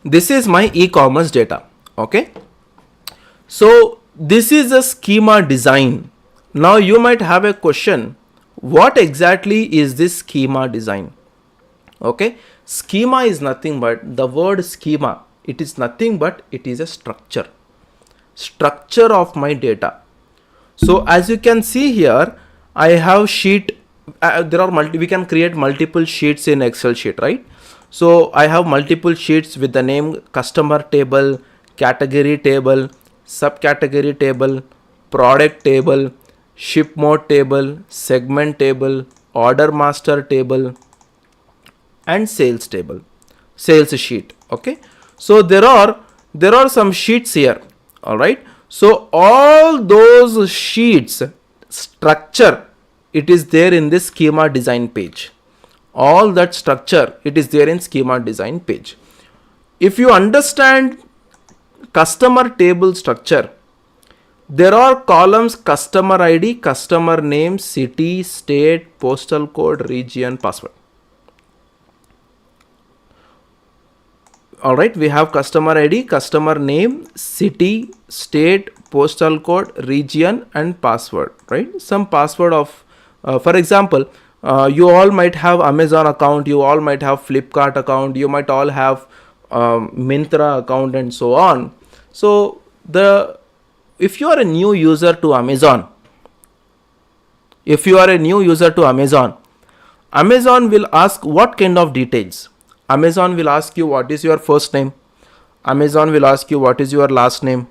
This is my e-commerce data. Okay, so this is a schema design. Now you might have a question, what exactly is this schema design? Okay, schema is nothing but the word schema. It is nothing but it is a structure of my data. So as you can see here, I have sheet. We can create multiple sheets in Excel sheet, right? So I have multiple sheets with the name customer table, category table, subcategory table, product table, ship mode table, segment table, order master table, and sales table, sales sheet. Okay, so there are some sheets here. All right, so all those sheets structure, it is there in this schema design page. All that structure, it is there in schema design page. If you understand customer table structure, there are columns: customer ID, customer name, city, state, postal code, region, password. Alright, we have customer ID, customer name, city, state, postal code, region, and password, right? Some password of, for example, you all might have Amazon account, you all might have Flipkart account, you might all have Myntra account, and so on. So if you are a new user to Amazon, Amazon will ask what kind of details. Amazon will ask you what is your first name. Amazon will ask you what is your last name.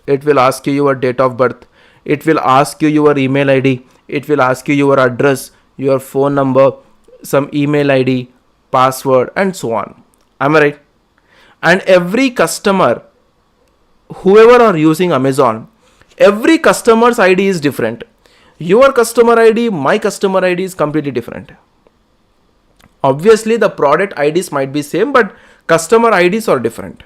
It will ask you your date of birth. It will ask you your email ID. It will ask you your address, your phone number, some email ID, password, and so on. Am I right? And every customer, whoever are using Amazon, every customer's ID is different. Your customer ID, my customer ID is completely different. Obviously the product IDs might be same, but customer IDs are different.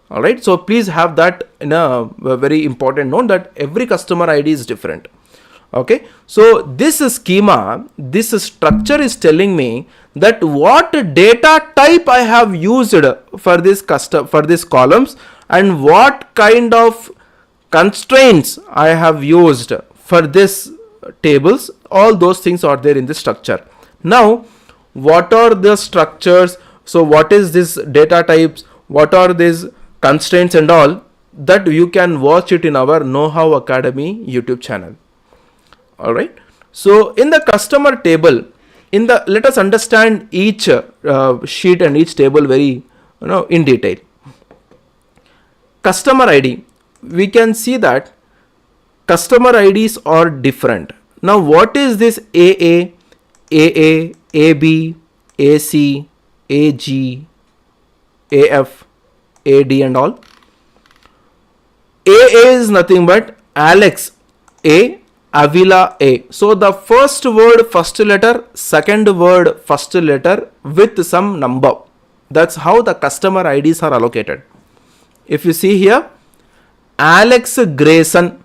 All right, so please have that in a very important note, that every customer ID is different. Okay, so this schema, this structure is telling me that what data type I have used for this columns, and what kind of constraints I have used for this tables. All those things are there in the structure. Now, what are the structures? So what is this data types? What are these constraints and all? That you can watch it in our Know How Academy YouTube channel. All right. So in the customer table, let us understand each sheet and each table very in detail. Customer ID, we can see that customer IDs are different. Now what is this AA, AB, AC, AG, AF, AD and all? AA is nothing but Alex A, Avila A. So the first word first letter, second word first letter with some number. That's how the customer IDs are allocated. If you see here, Alex Grayson,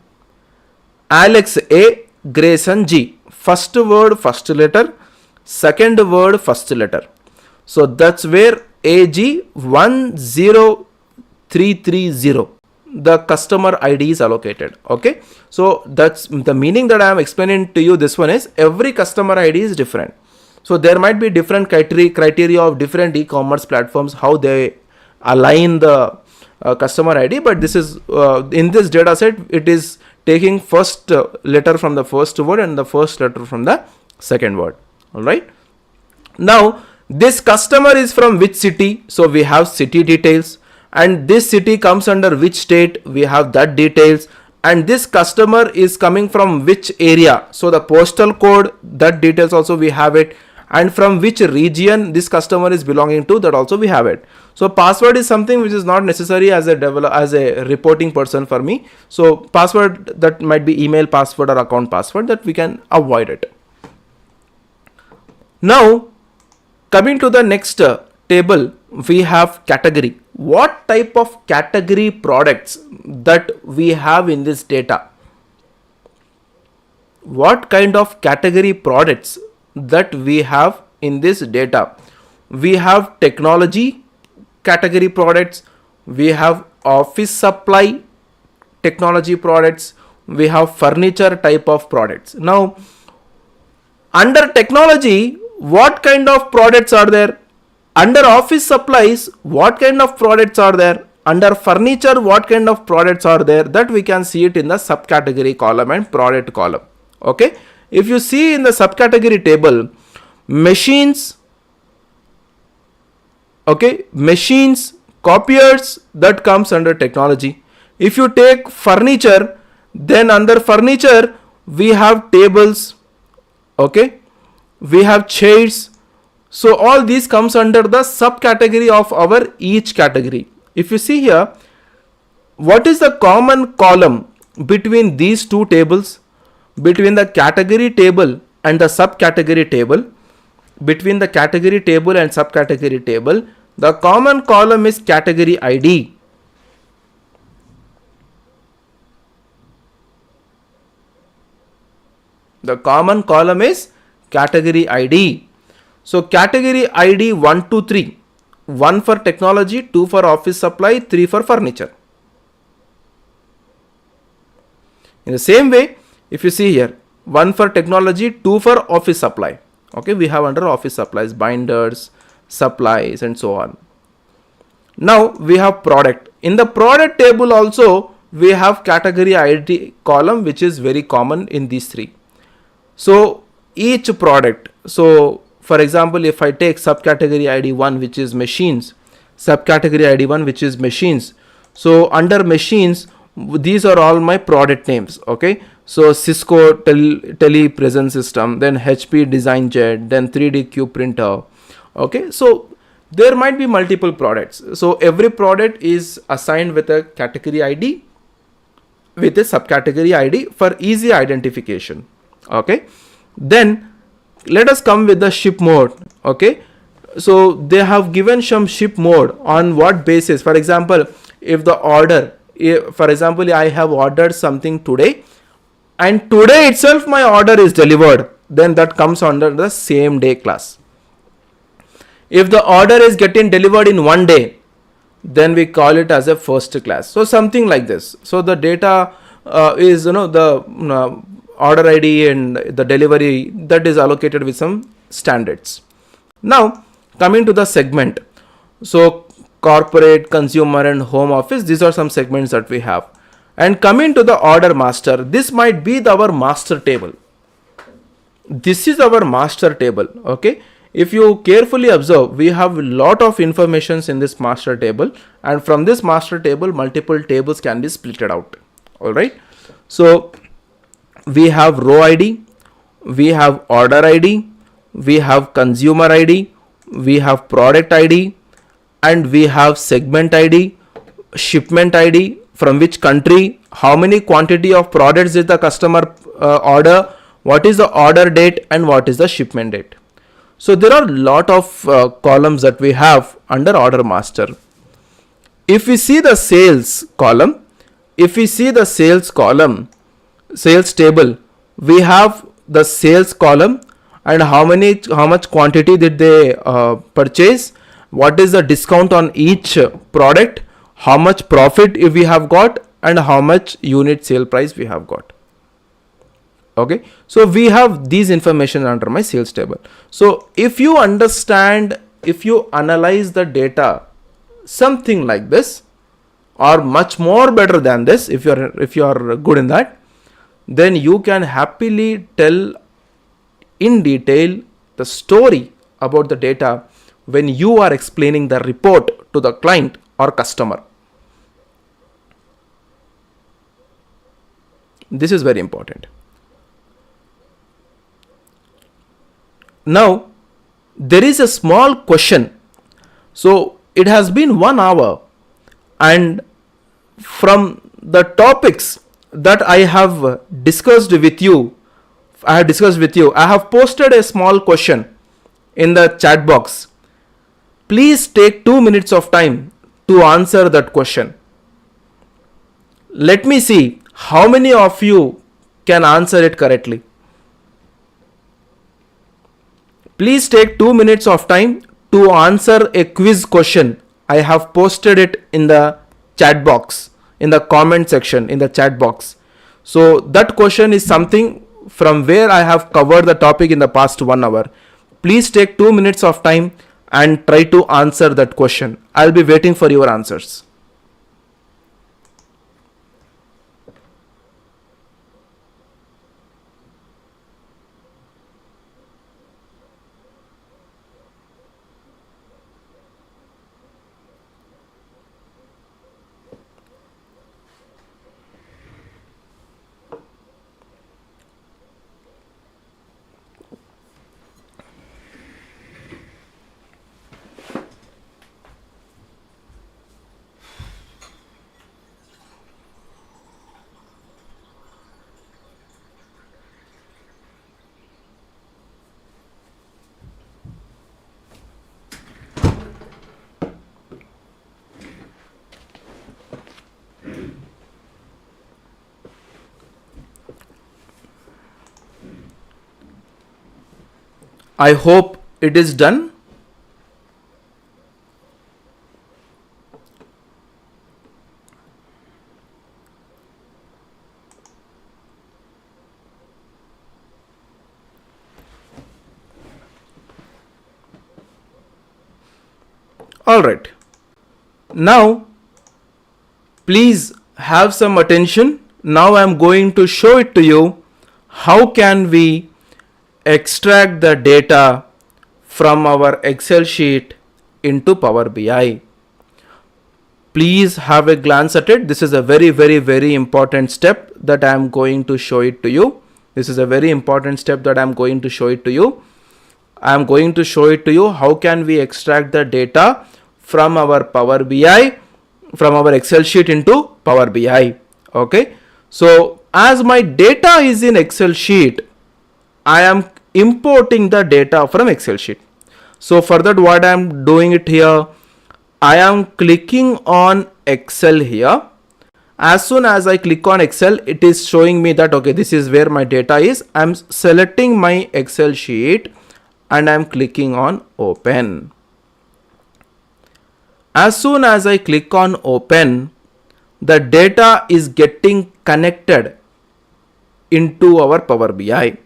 Alex A, Grayson G. First word first letter, second word first letter. So that's where AG 10330, the customer ID is allocated. Okay, so that's the meaning that I am explaining to you. This one is every customer ID is different. So there might be different criteria of different e-commerce platforms, how they align the customer ID, but this is in this data set it is taking first letter from the first word and the first letter from the second word. All right. Now this customer is from which city, so we have city details, and this city comes under which state, we have that details, and this customer is coming from which area, so the postal code, that details also we have it, and from which region this customer is belonging to, that also we have it. So password is something which is not necessary as a reporting person for me. So password, that might be email password or account password, that we can avoid it. Now coming to the next table, we have category. What type of category products that we have in this data? What kind of category products that we have in this data? We have technology category products, we have office supply technology products, we have furniture type of products. Now under technology, what kind of products are there? Under office supplies, what kind of products are there? Under furniture, what kind of products are there? That we can see it in the subcategory column and product column. Okay. If you see in the subcategory table, machines, okay, machines, copiers, that comes under technology. If you take furniture, then under furniture we have tables, okay, we have chairs. So all these comes under the subcategory of our each category. If you see here, what is the common column between these two tables? Between the category table and the subcategory table, between the category table and subcategory table, the common column is category ID. The common column is category ID. So category ID 1, 2, 3. 1 for technology, 2 for office supply, 3 for furniture. In the same way, if you see here, 1 for technology, 2 for office supply. Okay, we have under office supplies, binders, supplies, and so on. Now we have product. In the product table also, we have category ID column, which is very common in these three. So each product, so for example, if I take subcategory ID 1, which is machines, subcategory ID 1, which is machines. So under machines, these are all my product names. Okay. So Cisco telepresence system, then HP Design Jet, then 3D Cube printer. Okay. So there might be multiple products. So every product is assigned with a category ID with a subcategory ID for easy identification. Okay. Then let us come with the ship mode. Okay. So they have given some ship mode on what basis. For example, if the order, for example, I have ordered something today and today itself my order is delivered, then that comes under the same day class. If the order is getting delivered in one day, then we call it as a first class. So something like this. So the data is, the order ID and the delivery, that is allocated with some standards. Now coming to the segment. So corporate, consumer, and home office, these are some segments that we have. And coming to the order master, this might be our master table. This is our master table. Okay. If you carefully observe, we have a lot of informations in this master table, and from this master table, multiple tables can be splitted out. All right. So we have row ID, we have order ID, we have consumer ID, we have product ID, and we have segment ID, shipment ID, from which country, how many quantity of products did the customer order, what is the order date, and what is the shipment date. So there are a lot of columns that we have under order master. If we see the sales column, sales table, we have the sales column and how much quantity did they purchase, what is the discount on each product, how much profit if we have got, and how much unit sale price we have got. Okay, so we have these information under my sales table. So if you understand, if you analyze the data something like this, or much more better than this, if you are good in that, then you can happily tell in detail the story about the data when you are explaining the report to the client or customer. This is very important. Now there is a small question. So it has been 1 hour, and from the topics that I have discussed with you, I have posted a small question in the chat box. Please take 2 minutes of time to answer that question. Let me see how many of you can answer it correctly. Please take 2 minutes of time to answer a quiz question. I have posted it in the chat box, in the comment section in the chat box. So that question is something from where I have covered the topic in the past 1 hour. Please take 2 minutes of time and try to answer that question. I'll be waiting for your answers. I hope it is done. All right. Now, please have some attention. Now I am going to show it to you. How can we extract the data from our Excel sheet into Power BI? Please have a glance at it. This is a very important step that I am going to show it to you. This is a very important step that I am going to show it to you. I am going to show it to you how can we extract the data from our Power BI, from our Excel sheet into Power BI. Okay. So as my data is in Excel sheet, I am importing the data from Excel sheet. So for that, what I am doing it here, I am clicking on Excel here. As soon as I click on Excel, it is showing me that, okay, this is where my data is. I am selecting my Excel sheet and I am clicking on open. As soon as I click on open, the data is getting connected into our Power BI.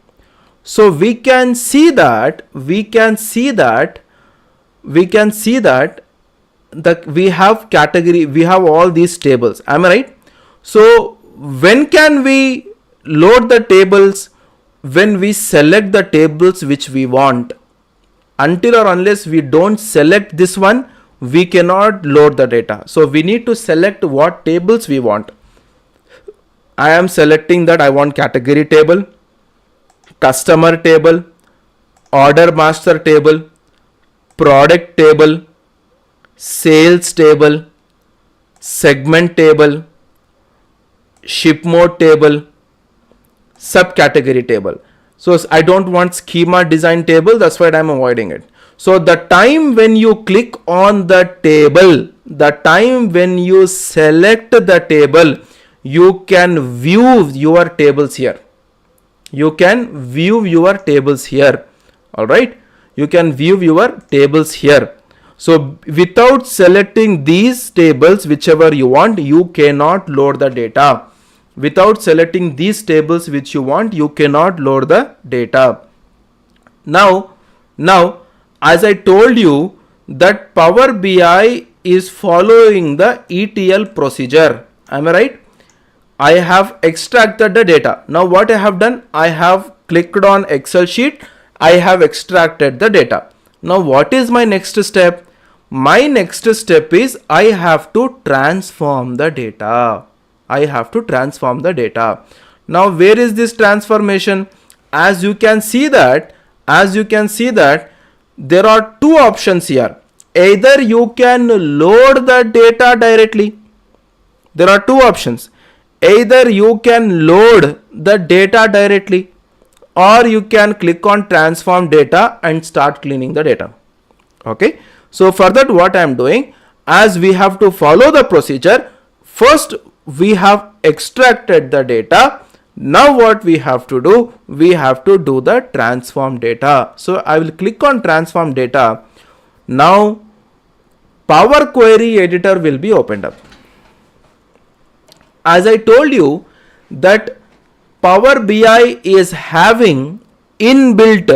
So we can see that we have category, we have all these tables. Am I right? So when can we load the tables? When we select the tables which we want. Until or unless we don't select this one, we cannot load the data. So we need to select what tables we want. I am selecting that I want category table, customer table, order master table, product table, sales table, segment table, ship mode table, subcategory table. So I don't want schema design table, that's why I'm avoiding it. So the time when you click on the table, the time when you select the table, you can view your tables here. You can view your tables here. All right. You can view your tables here. So without selecting these tables, whichever you want, you cannot load the data. Without selecting these tables which you want, you cannot load the data. Now, as I told you that Power BI is following the ETL procedure. Am I right? I have extracted the data. Now what I have done, I have clicked on Excel sheet. I have extracted the data. Now what is my next step? My next step is I have to transform the data. I have to transform the data. Now where is this transformation? As you can see that there are two options here. Either you can load the data directly. There are two options. Either you can load the data directly, or you can click on transform data and start cleaning the data. Okay. So for that, what I am doing, as we have to follow the procedure, first we have extracted the data. Now what we have to do, we have to do the transform data. So I will click on transform data. Now Power Query editor will be opened up. As I told you that Power BI is having inbuilt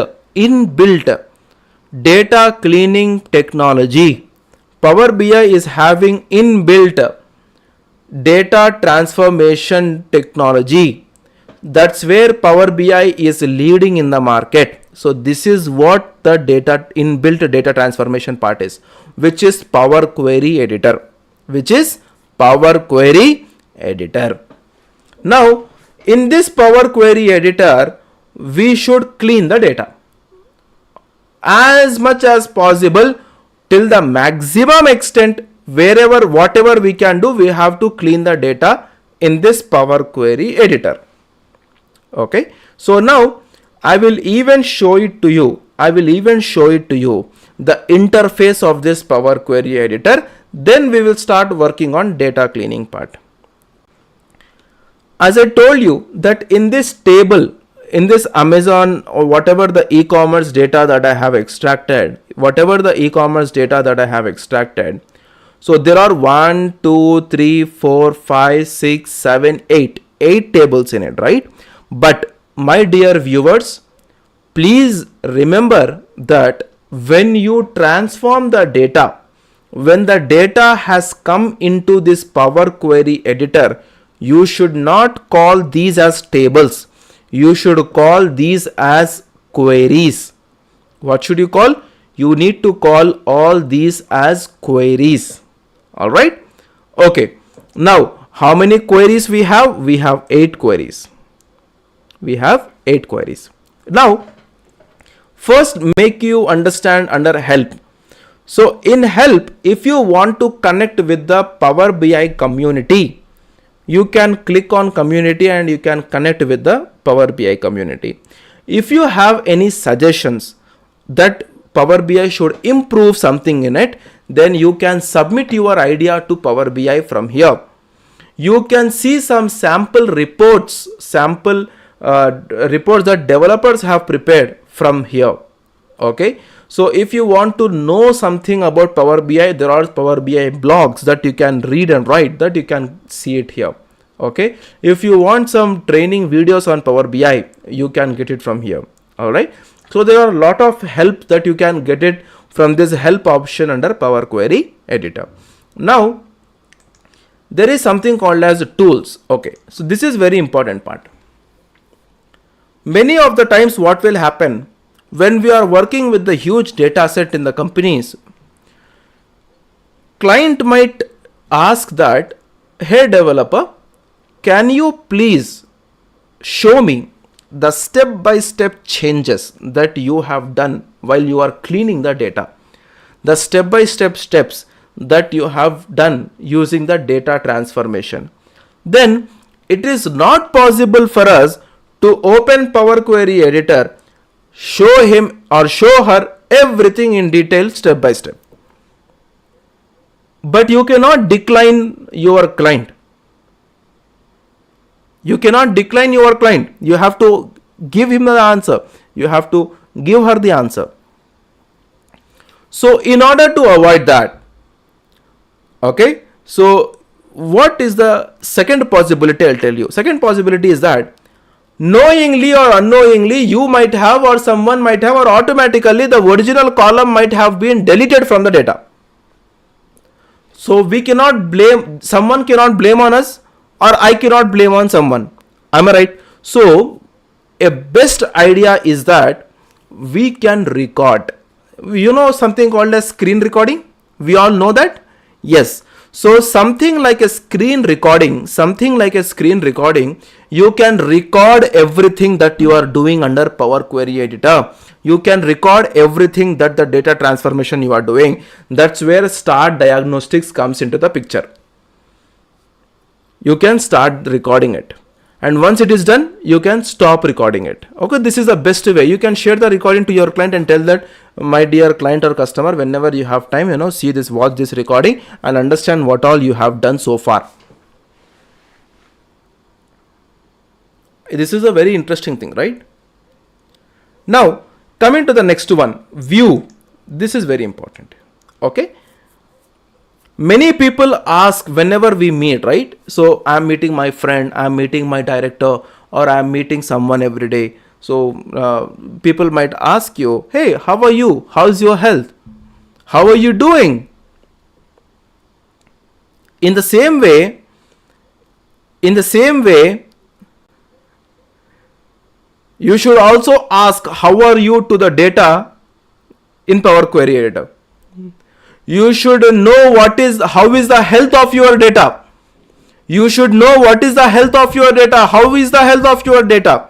data cleaning technology. Power BI is having inbuilt data transformation technology. That's where Power BI is leading in the market. So this is what the inbuilt data transformation part is, which is Power Query editor, Now in this Power Query editor, we should clean the data as much as possible till the maximum extent. Whatever we can do, we have to clean the data in this Power Query editor. Okay, so now I will even show it to you. The interface of this Power Query editor. Then we will start working on data cleaning part. As I told you that in this table, in this Amazon or whatever the e-commerce data that I have extracted, so there are 1, 2, 3, 4, 5, 6, 7, 8 tables in it, right? But my dear viewers, please remember that when you transform the data, when the data has come into this Power Query editor, you should not call these as tables. You should call these as queries. What should you call? You need to call all these as queries. All right. Okay. Now, how many queries we have? We have 8 queries. Now, first make you understand under help. So in help, if you want to connect with the Power BI community, you can click on community and you can connect with the Power BI community. If you have any suggestions that Power BI should improve something in it, then you can submit your idea to Power BI from here. You can see some sample reports that developers have prepared from here. Okay. So if you want to know something about Power BI, there are Power BI blogs that you can read and write, that you can see it here. Okay. If you want some training videos on Power BI, you can get it from here. All right. So there are a lot of help that you can get it from this help option under Power Query editor. Now there is something called as tools. Okay. So this is very important part. Many of the times what will happen when we are working with the huge data set in the companies, client might ask that, hey developer, can you please show me the step-by-step changes that you have done while you are cleaning the data, the step-by-step steps that you have done using the data transformation. Then it is not possible for us to open Power Query editor, show him or show her everything in detail step by step. But you cannot decline your client. You cannot decline your client. You have to give him the answer. You have to give her the answer. So in order to avoid that, okay, so what is the second possibility? I'll tell you. Second possibility is that knowingly or unknowingly you might have, or someone might have, or automatically the original column might have been deleted from the data. So we cannot blame, someone cannot blame on us, or I cannot blame on someone. Am I right? So a best idea is that we can record. You know something called as screen recording? We all know that? Yes. So something like a screen recording, you can record everything that you are doing under Power Query Editor. You can record everything that the data transformation you are doing. That's where start diagnostics comes into the picture. You can start recording it. And once it is done, you can stop recording it. Okay, this is the best way. You can share the recording to your client and tell that, my dear client or customer, whenever you have time, see this, watch this recording and understand what all you have done so far. This is a very interesting thing, right? Now, coming to the next one, view. This is very important. Okay. Many people ask whenever we meet, right? So I'm meeting my friend, I'm meeting my director, or I'm meeting someone every day. So people might ask you, hey, how are you? How's your health? How are you doing? In the same way, you should also ask, how are you to the data in Power Query Editor? You should know how is the health of your data. You should know what is the health of your data. How is the health of your data?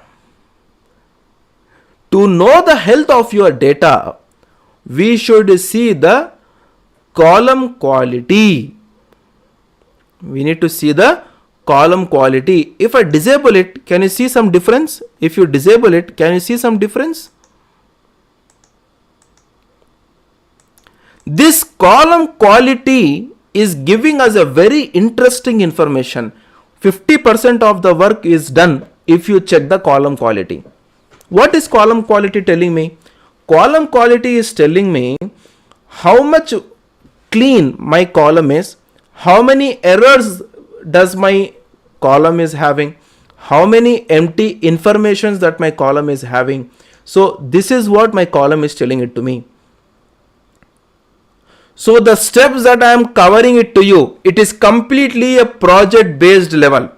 To know the health of your data, we should see the column quality. We need to see the column quality. If I disable it, can you see some difference? If you disable it, can you see some difference? This column quality is giving us a very interesting information. 50% of the work is done if you check the column quality. What is column quality telling me? Column quality is telling me how much clean my column is, how many errors does my column is having, how many empty informations that my column is having. So this is what my column is telling it to me. So the steps that I am covering it to you, it is completely a project based level.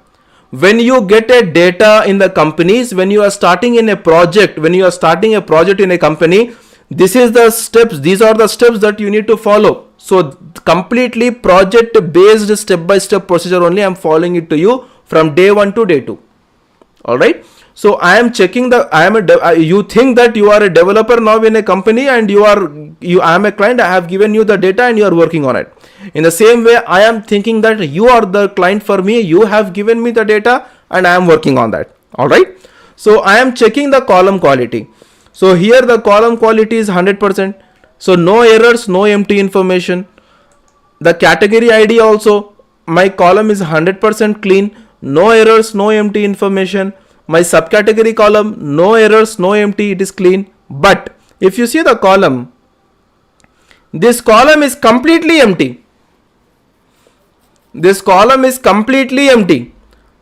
When you get a data in the companies, when you are starting in a project, in a company, this is the steps, these are the steps that you need to follow. So completely project based step by step procedure only I am following it to you from day 1 to day 2. Alright. So I am checking you think that you are a developer now in a company and I am a client, I have given you the data and you are working on it. In the same way, I am thinking that you are the client for me, you have given me the data and I am working on that. Alright. So I am checking the column quality. So here the column quality is 100%. So no errors, no empty information. The category ID also, my column is 100% clean, no errors, no empty information. My subcategory column, no errors, no empty, it is clean. But if you see the column, this column is completely empty. This column is completely empty.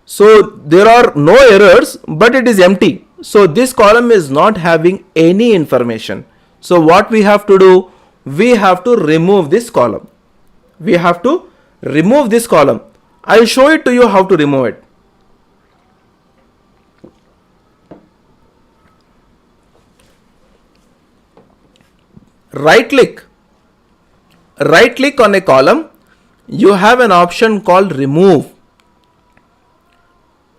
So there are no errors, but it is empty. So this column is not having any information. So what we have to do? We have to remove this column. I will show it to you how to remove it. Right click on a column, you have an option called remove.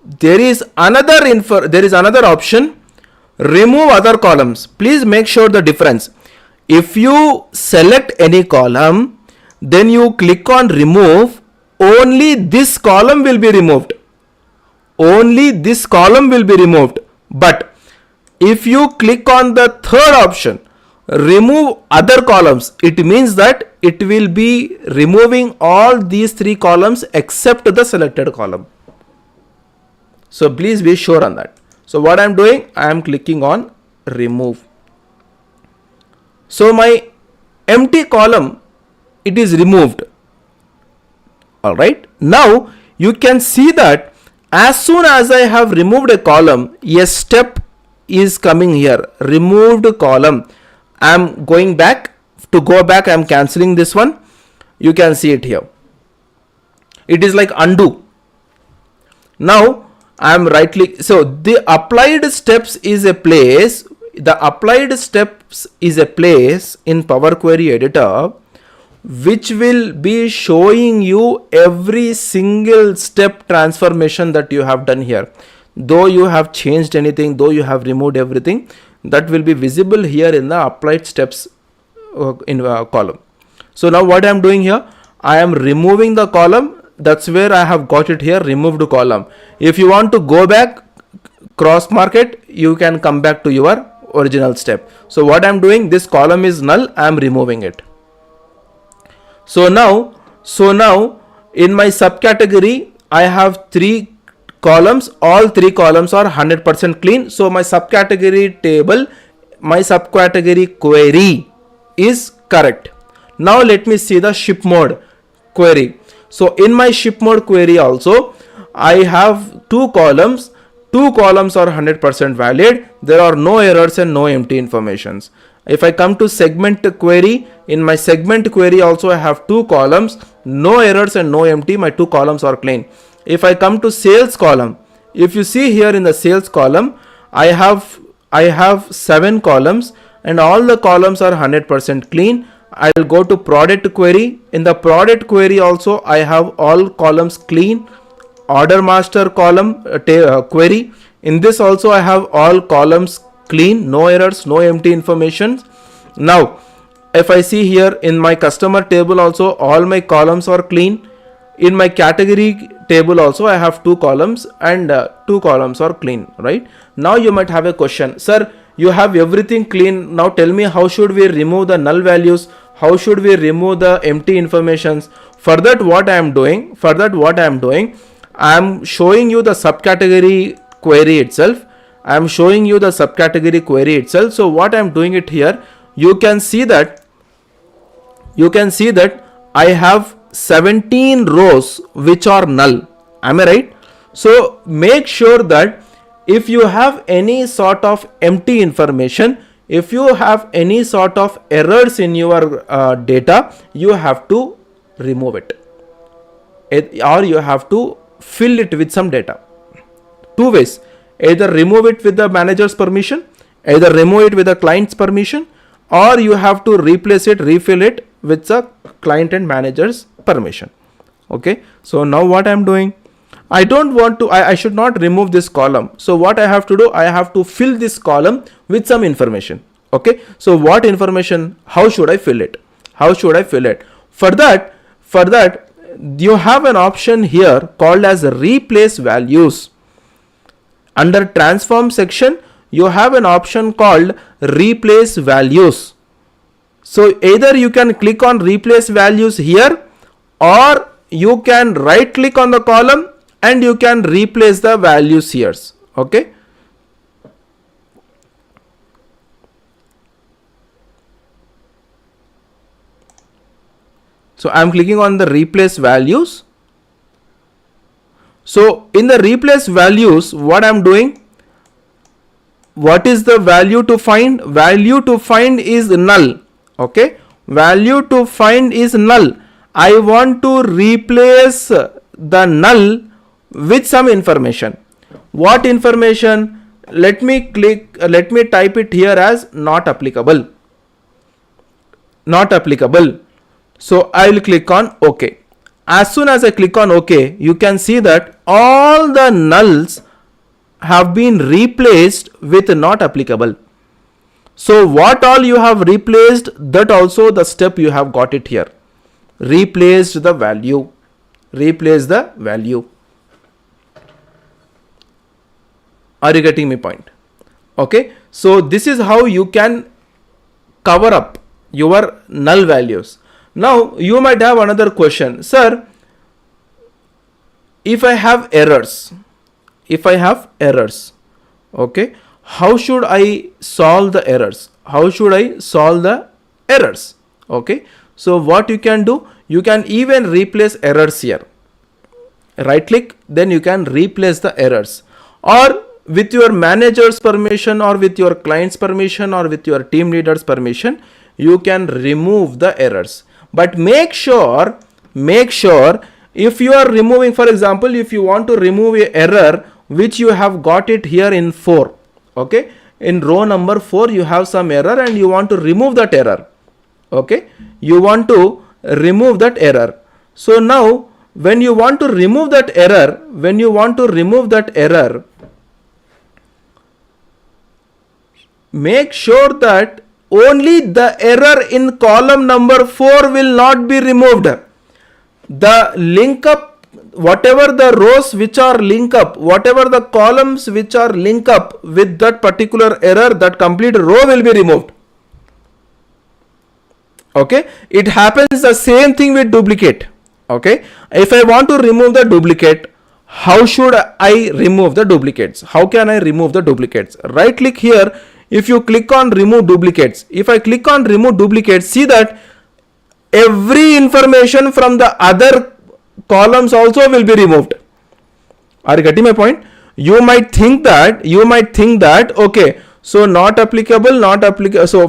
There is another option, remove other columns. Please make sure the difference. If you select any column, then you click on remove, only this column will be removed. But if you click on the third option, remove other columns, it means that it will be removing all these 3 columns except the selected column. So please be sure on that. So what I am doing, I am clicking on remove. So my empty column, it is removed. Alright, now you can see that as soon as I have removed a column, a step is coming here, removed column. I am going back. To go back, I am cancelling this one. You can see it here. It is like undo. Now I am right click. So the applied steps is a place. The applied steps is a place in Power Query Editor which will be showing you every single step transformation that you have done here. Though you have changed anything, though you have removed everything, that will be visible here in the applied steps in column. So now what I am doing here, I am removing the column. That's where I have got it here, removed column. If you want to go back, cross mark it, you can come back to your original step. So what I am doing, this column is null, I am removing it. So now in my subcategory, I have 3 columns. All 3 columns are 100% clean. So my subcategory table, my subcategory query is correct. Now let me see the ship mode query. So in my ship mode query also, I have 2 columns. 2 columns are 100% valid. There are no errors and no empty informations. If I come to segment query, in my segment query also I have 2 columns, no errors and no empty, my 2 columns are clean. If I come to sales column, if you see here in the sales column, I have 7 columns and all the columns are 100% clean. I will go to product query. In the product query also I have all columns clean. Order master column query. In this also I have all columns clean, no errors, no empty information. Now if I see here in my customer table also, all my columns are clean. In my category table also I have 2 columns and 2 columns are clean, right? Now you might have a question, sir, you have everything clean. Now tell me, how should we remove the null values? How should we remove the empty informations? For that what I am doing, I am showing you the subcategory query itself. I am showing you the subcategory query itself. So what I am doing it here, you can see that I have 17 rows which are null. Am I right? So make sure that if you have any sort of empty information, if you have any sort of errors in your data, you have to remove it, or you have to fill it with some data. 2 ways: either remove it with the manager's permission, either remove it with the client's permission, or you have to replace it, refill it with the client and manager's permission. Okay, so now what I am doing, I don't want to, I should not remove this column. So what I have to do, I have to fill this column with some information. Okay, so what information, how should I fill it? For that you have an option here called as replace values. Under transform section, you have an option called replace values. So either you can click on replace values here, or you can right click on the column and you can replace the values here. Okay. So I am clicking on the replace values. So in the replace values, what I am doing, what is the value to find? Value to find is null. Okay, value to find is null. I want to replace the null with some information. What information? Let me type it here as not applicable. Not applicable. So I will click on OK. As soon as I click on OK, you can see that all the nulls have been replaced with not applicable. So what all you have replaced, that also the step you have got it here. Replaced the value. Replace the value. Are you getting my point? Okay. So this is how you can cover up your null values. Now you might have another question, sir, if I have errors, okay, how should I solve the errors? Okay, so what you can do, You can even replace errors here. Right click, then you can replace the errors, or with your manager's permission, or with your client's permission, or with your team leader's permission, you can remove the errors. But make sure if you are removing, for example, if you want to remove a error which you have got it here in 4, okay, in row number 4 you have some error and you want to remove that error, okay, you want to remove that error. So now when you want to remove that error, make sure that only the error in column number 4 will not be removed. The link up, whatever the rows which are link up, whatever the columns which are link up with that particular error, that complete row will be removed. Okay, it happens the same thing with duplicate. Okay, if I want to remove the duplicate, how should I remove the duplicates? How can I remove the duplicates? Right click here. If you click on remove duplicates, if I click on remove duplicates, see that every information from the other columns also will be removed. Are you getting my point? You might think that okay, so not applicable, so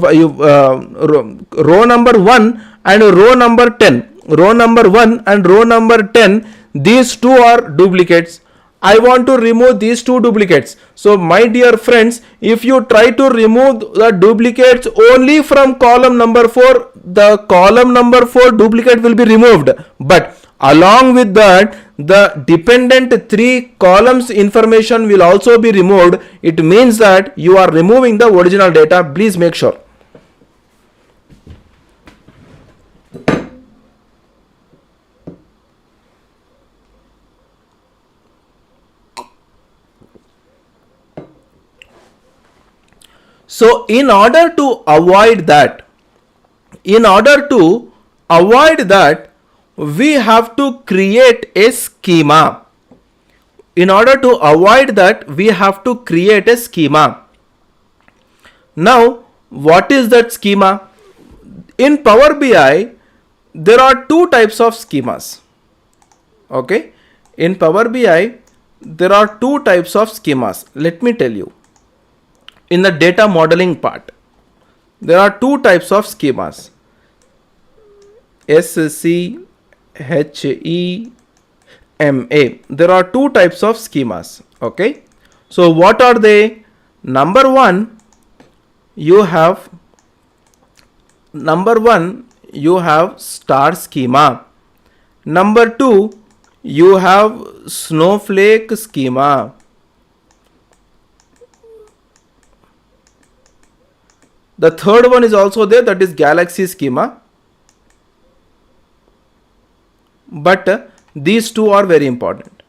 row number 1 and row number 10, row number 1 and row number 10, these two are duplicates. I want to remove these two duplicates. So my dear friends, if you try to remove the duplicates only from column number 4, the column number 4 duplicate will be removed. But along with that, the dependent 3 columns information will also be removed. It means that you are removing the original data. Please make sure. So in order to avoid that, we have to create a schema. Now, what is that schema? In Power BI, there are 2 types of schemas. Okay, in Power BI, there are 2 types of schemas. Let me tell you. In the data modeling part, there are 2 types of schemas. SCHEMA. There are 2 types of schemas. Okay. So what are they? Number 1, you have star schema. Number 2, you have snowflake schema. The third one is also there, that is galaxy schema. But these 2 are very important.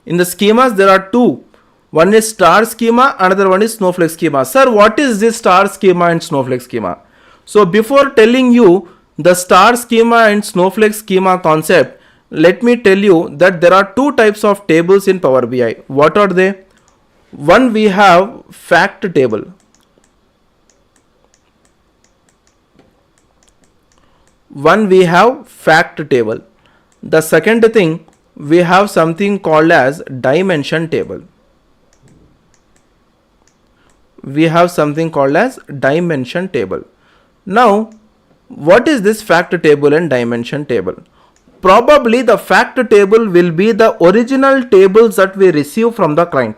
In the schemas, there are 2. One is star schema, another one is snowflake schema. Sir, what is this star schema and snowflake schema? So before telling you the star schema and snowflake schema concept, let me tell you that there are 2 types of tables in Power BI. What are they? One, we have fact table. The second thing, we have something called as dimension table. Now, what is this fact table and dimension table? Probably the fact table will be the original tables that we receive from the client.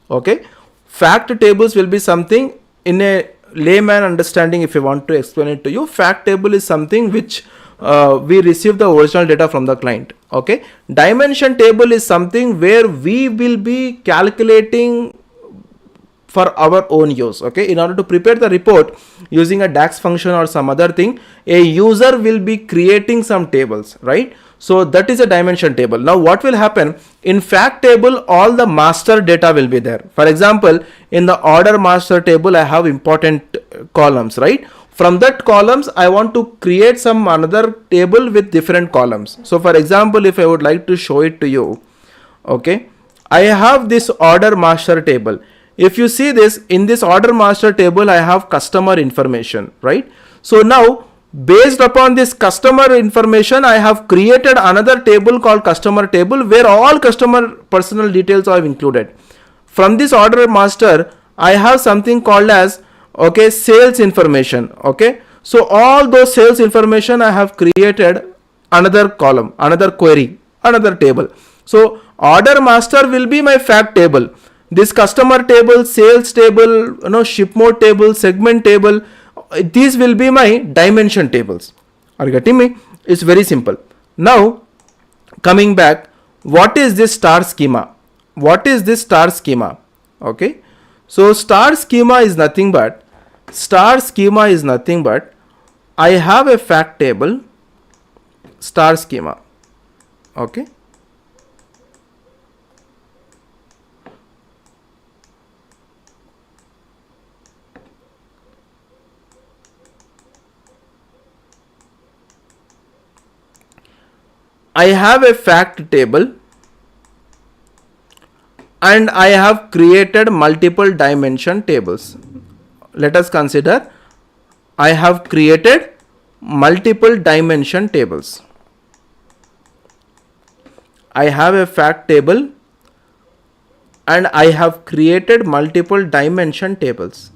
Okay, fact tables will be something in a layman understanding. If you want to explain it to you, fact table is something which we receive the original data from the client. Okay, dimension table is something where we will be calculating for our own use. Okay, in order to prepare the report using a DAX function or some other thing, a user will be creating some tables, right? So that is a dimension table. Now what will happen in fact table? All the master data will be there. For example, in the order master table, I have important columns, right? From that columns, I want to create some another table with different columns. So for example, if I would like to show it to you, okay, I have this order master table. If you see this, in this order master table, I have customer information, right? So now Based upon this customer information, I have created another table called customer table, where all customer personal details are included. From this order master, I have something called as, okay, sales information. Okay, so all those sales information I have created another column, another query, another table. So order master will be my fact table. This customer table, sales table, ship mode table, segment table, these will be my dimension tables. Are you getting me? It's very simple. Now coming back, what is this star schema? What is this star schema? Okay, so star schema is nothing but I have a fact table, star schema. Okay, I have a fact table and I have created multiple dimension tables. Let us consider I have created multiple dimension tables. I have a fact table and I have created multiple dimension tables.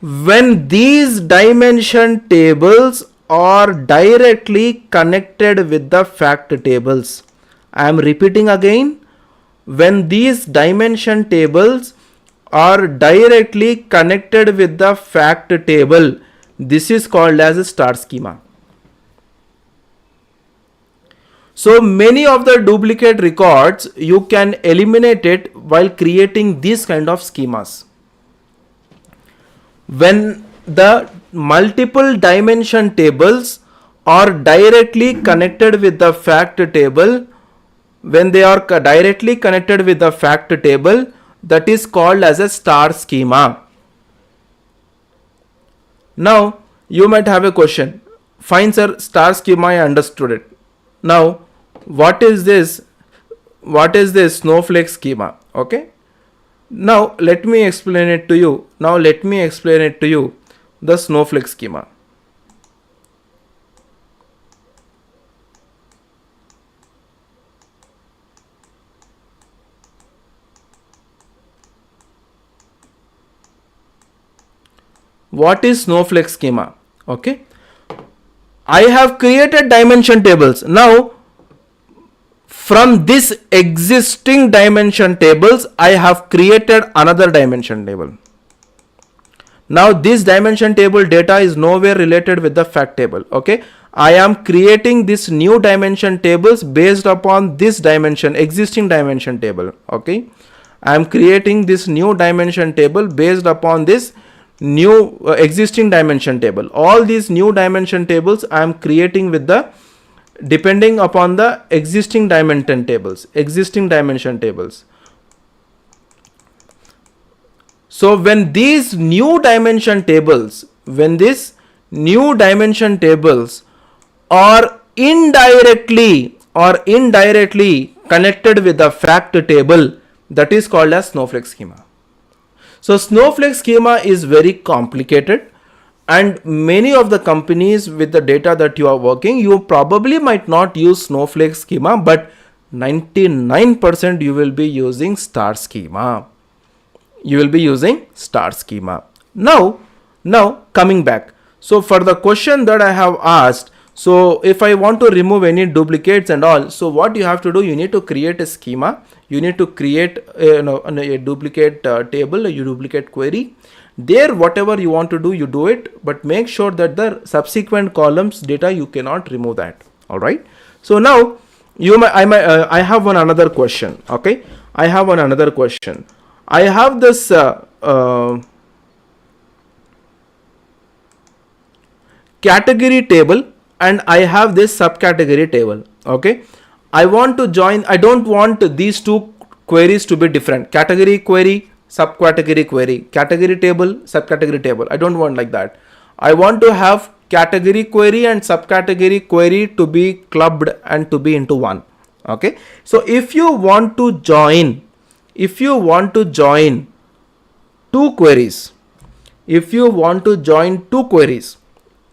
When these dimension tables are directly connected with the fact tables, I am repeating again, when these dimension tables are directly connected with the fact table, this is called as a star schema. So many of the duplicate records you can eliminate it while creating these kind of schemas. When the multiple dimension tables are directly connected with the fact table, when they are directly connected with the fact table, that is called as a star schema. Now you might have a question. Fine sir, star schema, I understood it. Now what is this snowflake schema? Okay, now let me explain it to you. The snowflake schema. What is snowflake schema? Okay, I have created dimension tables. Now from this existing dimension tables, I have created another dimension table. Now this dimension table data is nowhere related with the fact table. Okay, I am creating this new dimension tables based upon this existing dimension table. Okay, I am creating this new dimension table based upon this new existing dimension table. All these new dimension tables I am creating with the depending upon the existing dimension tables. So when these new dimension tables are indirectly connected with the fact table, that is called as snowflake schema. So snowflake schema is very complicated, and many of the companies with the data that you are working, you probably might not use snowflake schema, but 99% you will be using star schema. Now coming back. So for the question that I have asked, so if I want to remove any duplicates and all, so what you have to do, you need to create a schema. You need to create a duplicate table, a duplicate query. There, whatever you want to do, you do it, but make sure that the subsequent columns data, you cannot remove that. All right. So now I have another question. Okay, I have another question. I have this category table and I have this subcategory table. Okay, I want to join. I don't want these two queries to be different. Category query, subcategory query, category table, subcategory table. I don't want like that. I want to have category query and subcategory query to be clubbed and to be into one. Okay, so if you want to join two queries, if you want to join two queries,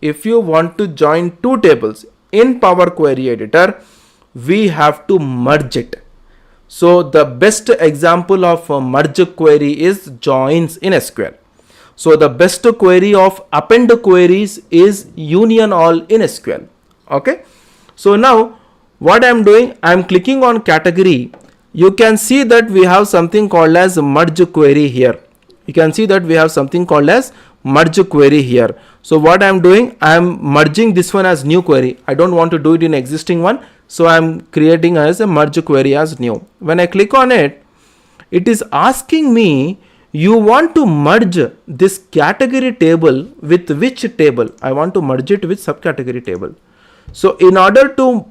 if you want to join two tables in Power Query Editor, we have to merge it. So the best example of a merge query is joins in SQL. So the best query of append queries is union all in SQL. Okay. So now what I am doing, I am clicking on category. You can see that we have something called as merge query here. You can see that we have something called as merge query here. So what I am doing, I am merging this one as new query. I don't want to do it in existing one. So I am creating as a merge query as new. When I click on it, it is asking me, you want to merge this category table with which table? I want to merge it with subcategory table. So in order to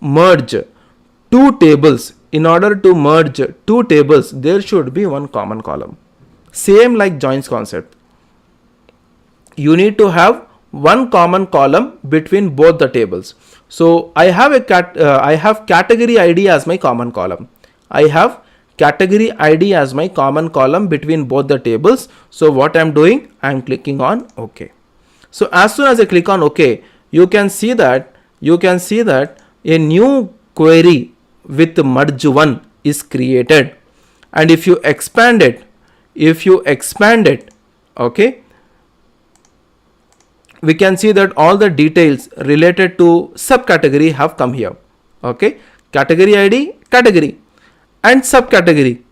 merge two tables, there should be one common column. Same like joins concept. You need to have one common column between both the tables. So I have category ID as my common column. I have category ID as my common column between both the tables. So what I'm doing, I'm clicking on OK. So as soon as I click on OK, you can see that a new query with merge one is created. And if you expand it, okay, we can see that all the details related to subcategory have come here. Okay, category ID, category, and subcategory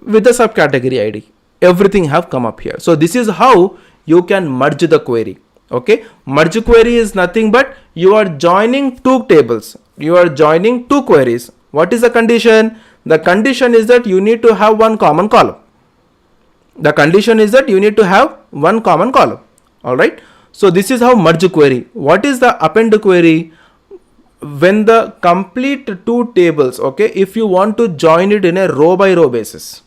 with the subcategory ID. Everything have come up here. So this is how you can merge the query. Okay, merge query is nothing but you are joining two tables. You are joining two queries. What is the condition? The condition is that you need to have one common column. The condition is that you need to have one common column. All right. So this is how merge query. What is the append query? When the complete two tables, okay, if you want to join it in a row by row basis,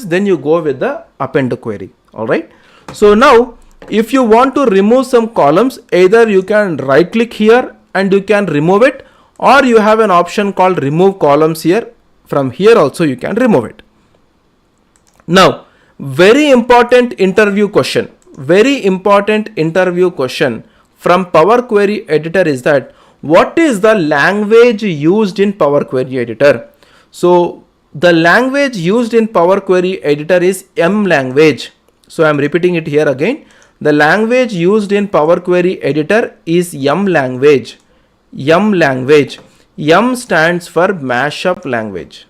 then you go with the append query. All right. So now if you want to remove some columns, either you can right click here and you can remove it, or you have an option called remove columns here. From here also you can remove it. Now, very important interview question from Power Query Editor is that what is the language used in Power Query Editor? So the language used in Power Query Editor is M language. So I am repeating it here again. The language used in Power Query Editor is M language. M stands for mashup language.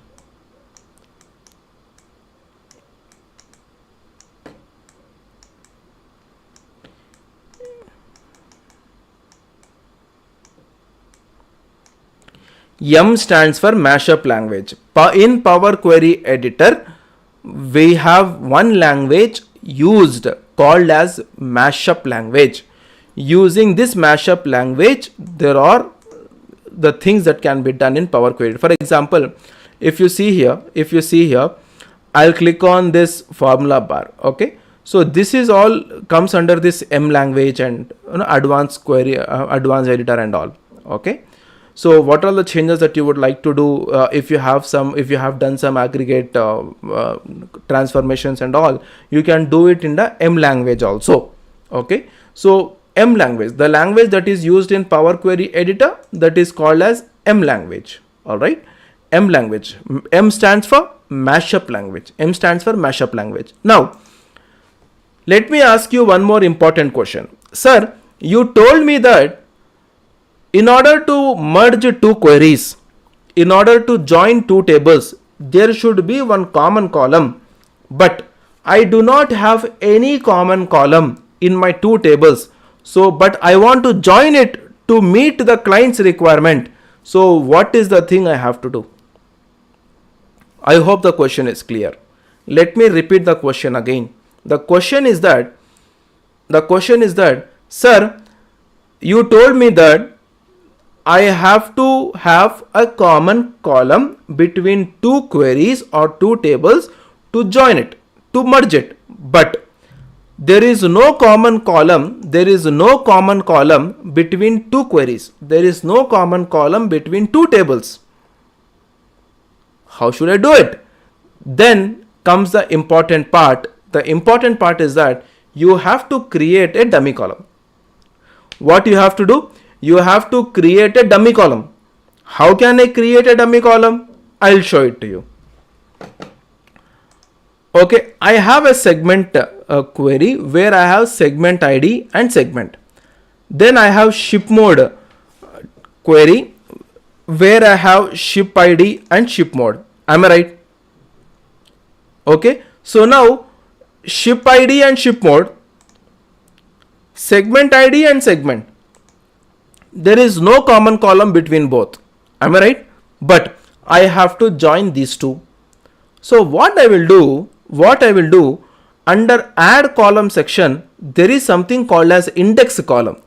M stands for mashup language. In Power Query Editor, we have one language used called as mashup language. Using this mashup language, there are the things that can be done in Power Query. For example, if you see here, I'll click on this formula bar. Okay. So this is all comes under this M language and advanced query, advanced editor and all. Okay. So what are the changes that you would like to do if you have done some aggregate transformations and all, you can do it in the M language also. Okay. So M language, the language that is used in Power Query Editor, that is called as M language. All right. M language. M stands for mashup language. Now, let me ask you one more important question. Sir, you told me that in order to merge two queries, in order to join two tables, there should be one common column, but I do not have any common column in my two tables. So, but I want to join it to meet the client's requirement. So what is the thing I have to do? I hope the question is clear. Let me repeat the question again. The question is that, sir, you told me that I have to have a common column between two queries or two tables to join it, to merge it. But there is no common column. Between two queries. There is no common column between two tables. How should I do it? Then comes the important part. The important part is that you have to create a dummy column. What you have to do? You have to create a dummy column. How can I create a dummy column? I'll show it to you. Okay, I have a segment query where I have segment ID and segment. Then I have ship mode query where I have ship ID and ship mode. Am I right? Okay, so now ship ID and ship mode, segment ID and segment. There is no common column between both. Am I right? But I have to join these two. So what I will do under add column section, there is something called as index column.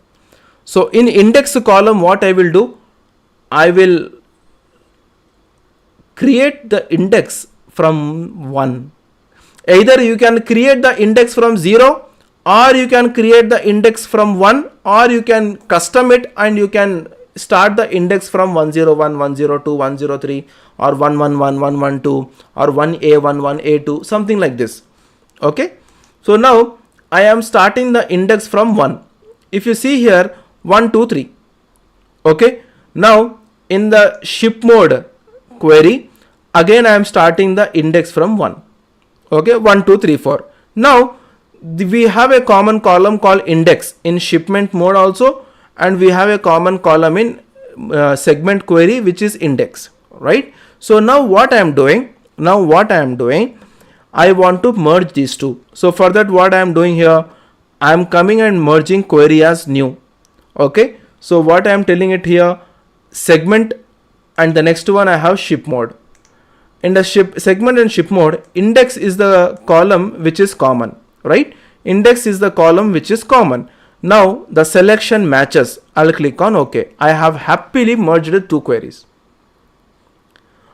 So in index column, what I will do? I will create the index from 1. Either you can create the index from 0, or you can create the index from 1, or you can custom it and you can start the index from 101, 102, 103 or 111, 112 or 1A1, 1A2, something like this. Okay. So now I am starting the index from 1. If you see here 1, 2, 3. Okay. Now in the ship mode query, again I am starting the index from 1. Okay. 1, 2, 3, 4. Now we have a common column called index in shipment mode also, and we have a common column in segment query, which is index, right? So now what I am doing, I want to merge these two. So for that, what I am doing here, I am coming and merging query as new. Okay. So what I am telling it here, segment, and the next one I have ship mode. In the segment and ship mode, index is the column which is common, right? Index is the column which is common. Now the selection matches. I'll click on OK. I have happily merged two queries.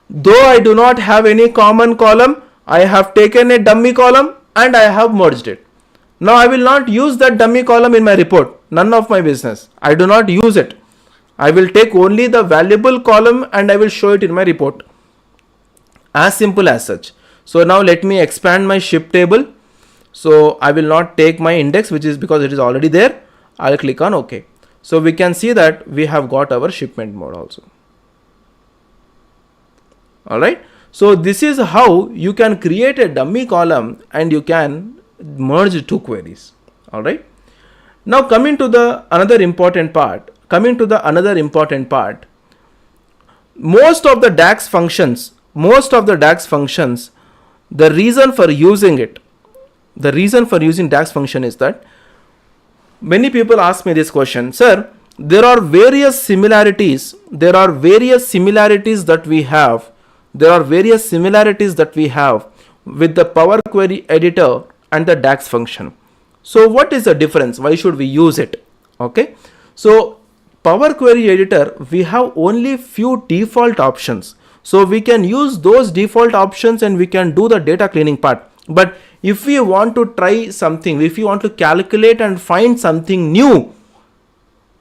Though I do not have any common column, I have taken a dummy column and I have merged it. Now I will not use that dummy column in my report. None of my business. I do not use it. I will take only the valuable column and I will show it in my report. As simple as such. So now let me expand my ship table. So I will not take my index, which is because it is already there. I'll click on OK. So we can see that we have got our shipment mode also. Alright. So this is how you can create a dummy column and you can merge two queries. Alright. Now coming to the another important part. Most of the DAX functions, the reason for using DAX function is that many people ask me this question, sir, there are various similarities that we have. With the Power Query editor and the DAX function. So what is the difference? Why should we use it? Okay. So Power Query editor, we have only few default options. So we can use those default options and we can do the data cleaning part. But if we want to try something, if you want to calculate and find something new,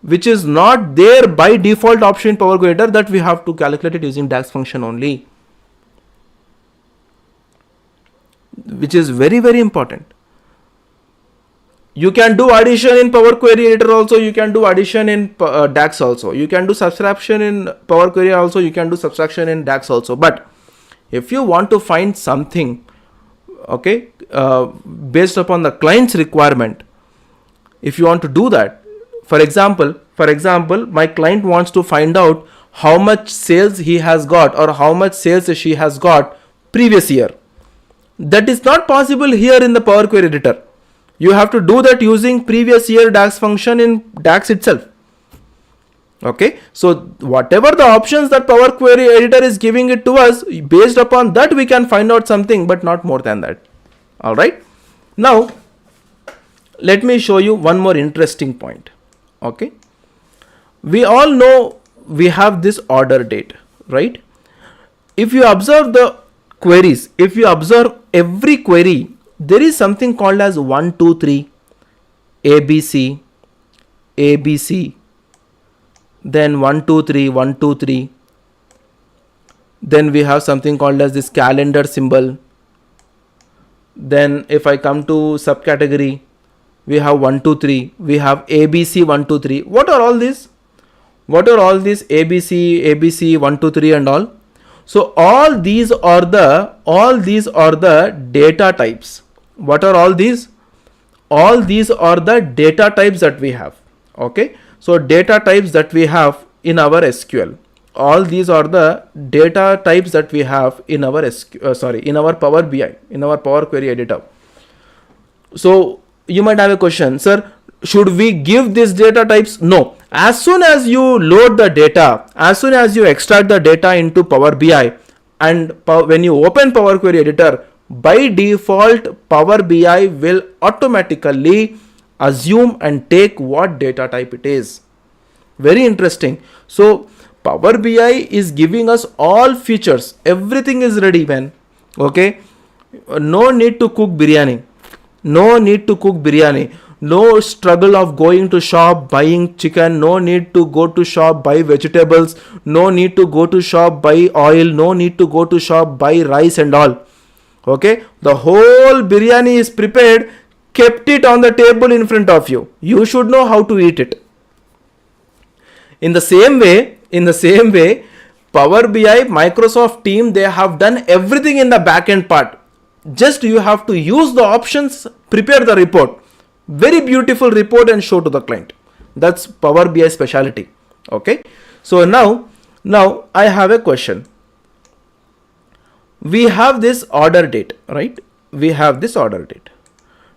which is not there by default option in Power Query editor, that we have to calculate it using DAX function only, which is very, very important. You can do addition in Power Query editor also, you can do addition in DAX also, you can do subtraction in Power Query also, you can do subtraction in DAX also. But if you want to find something, okay, based upon the client's requirement, if you want to do that, for example, my client wants to find out how much sales he has got or how much sales she has got previous year. That is not possible here in the Power Query editor. You have to do that using previous year DAX function in DAX itself. Okay, so whatever the options that Power Query editor is giving it to us, based upon that we can find out something, but not more than that. All right. Now let me show you one more interesting point. Okay, we all know we have this order date, right? If you observe the queries, if you observe every query, there is something called as 1, 2, 3, ABC, then 1, 2, 3, 1, 2, 3, Then we have something called as this calendar symbol. Then if I come to subcategory, we have 1, 2, 3. We have ABC 1, 2, 3. What are all these? What are all these ABC 1, 2, 3 and all? So all these are the data types. What are all these? All these are the data types that we have. Okay. So data types that we have in our SQL. All these are the data types that we have in our in our Power BI, in our Power Query editor. So you might have a question, sir, should we give these data types? No. As soon as you load the data, as soon as you extract the data into Power BI, and when you open Power Query editor, by default Power BI will automatically assume and take what data type it is. Very interesting. So Power BI is giving us all features. Everything is ready, man. Okay. No need to cook biryani. No need to cook biryani. No struggle of going to shop, buying chicken. No need to go to shop, buy vegetables. No need to go to shop, buy oil. No need to go to shop, buy rice and all. Okay. The whole biryani is prepared, kept it on the table in front of you. You should know how to eat it. In the same way, Power BI, Microsoft team, they have done everything in the backend part. Just you have to use the options, prepare the report. Very beautiful report and show to the client. That's Power BI specialty. Okay. So now I have a question. We have this order date, right? We have this order date.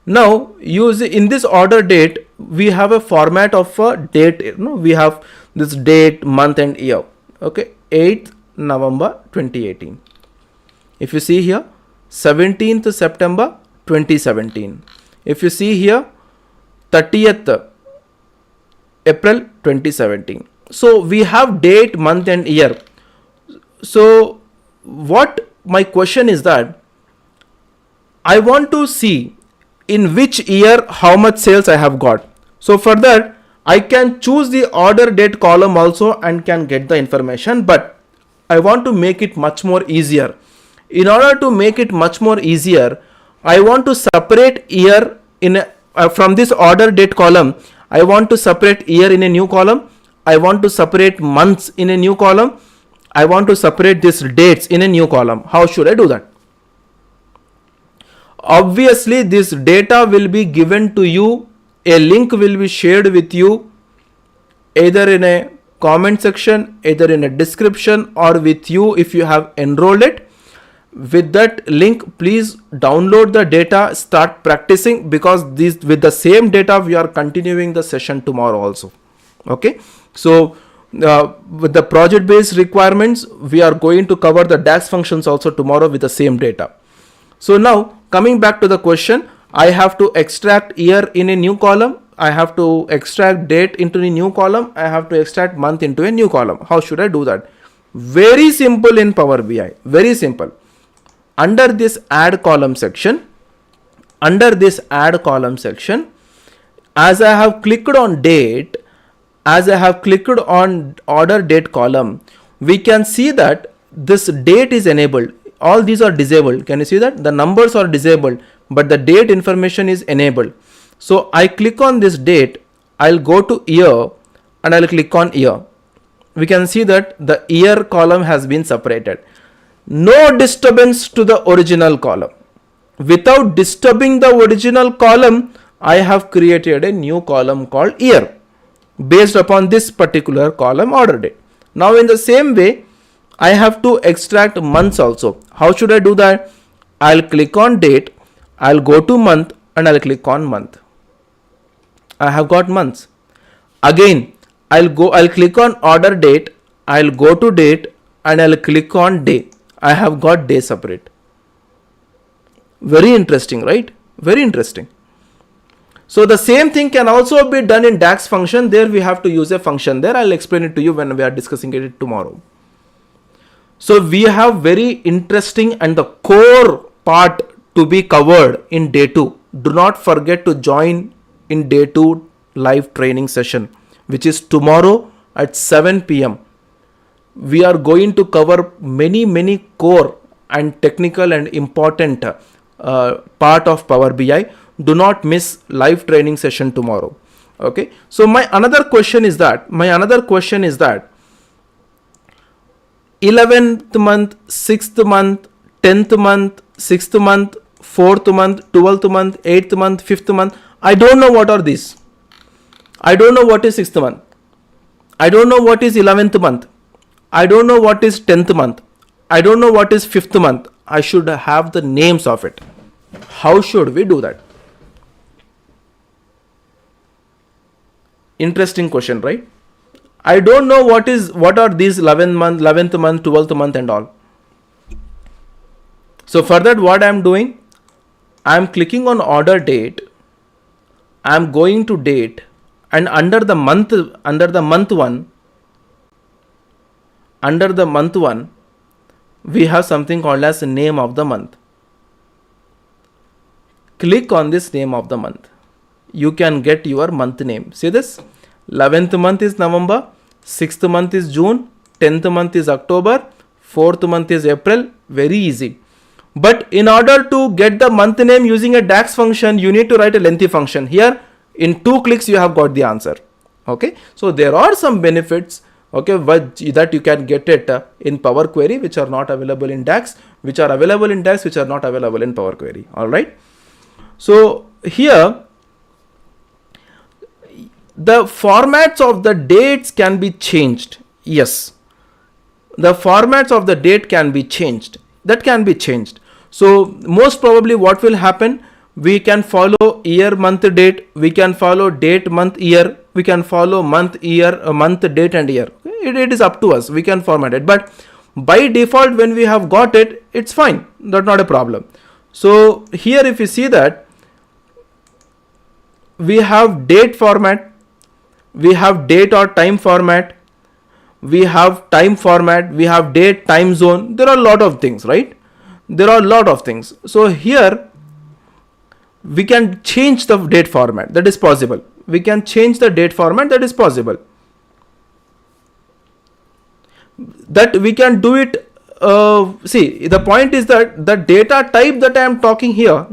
Now in this order date, we have a format of a date. We have this date, month and year. Okay. 8th November 2018. If you see here, 17th September 2017. If you see here, 30th April 2017. So we have date, month and year. So what my question is that I want to see in which year how much sales I have got. So for that, I can choose the order date column also and can get the information, but I want to make it much more easier. In order to make it much more easier, I want to separate year from this order date column. I want to separate year in a new column. I want to separate months in a new column. I want to separate these dates in a new column. How should I do that? Obviously, this data will be given to you. A link will be shared with you either in a comment section, either in a description, or with you if you have enrolled it. With that link, please download the data, start practicing, because with the same data we are continuing the session tomorrow also. Okay. So with the project based requirements, we are going to cover the DAX functions also tomorrow with the same data. So now coming back to the question, I have to extract year in a new column. I have to extract date into a new column. I have to extract month into a new column. How should I do that? Very simple in Power BI. Very simple. Under this add column section, as I have clicked on date, as I have clicked on order date column, we can see that this date is enabled. All these are disabled. Can you see that? The numbers are disabled, but the date information is enabled. So I click on this date, I'll go to year and I'll click on year. We can see that the year column has been separated. No disturbance to the original column. Without disturbing the original column, I have created a new column called year based upon this particular column order date. Now in the same way, I have to extract months also. How should I do that? I'll click on date, I'll go to month and I'll click on month. I have got months. Again, I'll click on order date, I'll go to date and I'll click on day. I have got day separate. Very interesting, right? Very interesting. So the same thing can also be done in DAX function. There we have to use a function there. I'll explain it to you when we are discussing it tomorrow. So we have very interesting and the core part to be covered in day 2. Do not forget to join in day 2 live training session, which is tomorrow at 7 p.m. we are going to cover many core and technical and important part of Power BI. Do not miss live training session tomorrow. Okay, so my another question is that 11th month, 6th month, 10th month, 6th month, 4th month, 12th month, 8th month, 5th month, I don't know what are these. I don't know what is 6th month. I don't know what is 11th month. I don't know what is 10th month. I don't know what is 5th month. I should have the names of it. How should we do that? Interesting question, right? I don't know what are these 11th month, 12th month and all. So for that, what I am doing, I am clicking on order date. I am going to date, and under the month one, we have something called as name of the month. Click on this name of the month. You can get your month name. See this? 11th month is November, 6th month is June, 10th month is October, 4th month is April. Very easy. But in order to get the month name using a DAX function, you need to write a lengthy function. Here, in 2 clicks, you have got the answer. Okay, so there are some benefits, okay, that you can get it in Power Query, which are not available in DAX, which are available in DAX, which are not available in Power Query. All right. So here, the formats of the dates can be changed. Yes, the formats of the date can be changed. That can be changed. So most probably what will happen, we can follow year, month, date. We can follow date, month, year. We can follow month, year, month, date and year. It is up to us. We can format it. But by default, when we have got it, it's fine. That's not a problem. So here, if you see that, we have date format, we have date or time format, we have time format, we have date, time zone. There are a lot of things, right? There are a lot of things. So here we can change the date format. That is possible. We can change the date format. That is possible. That we can do it. See, the point is that the data type that I am talking here,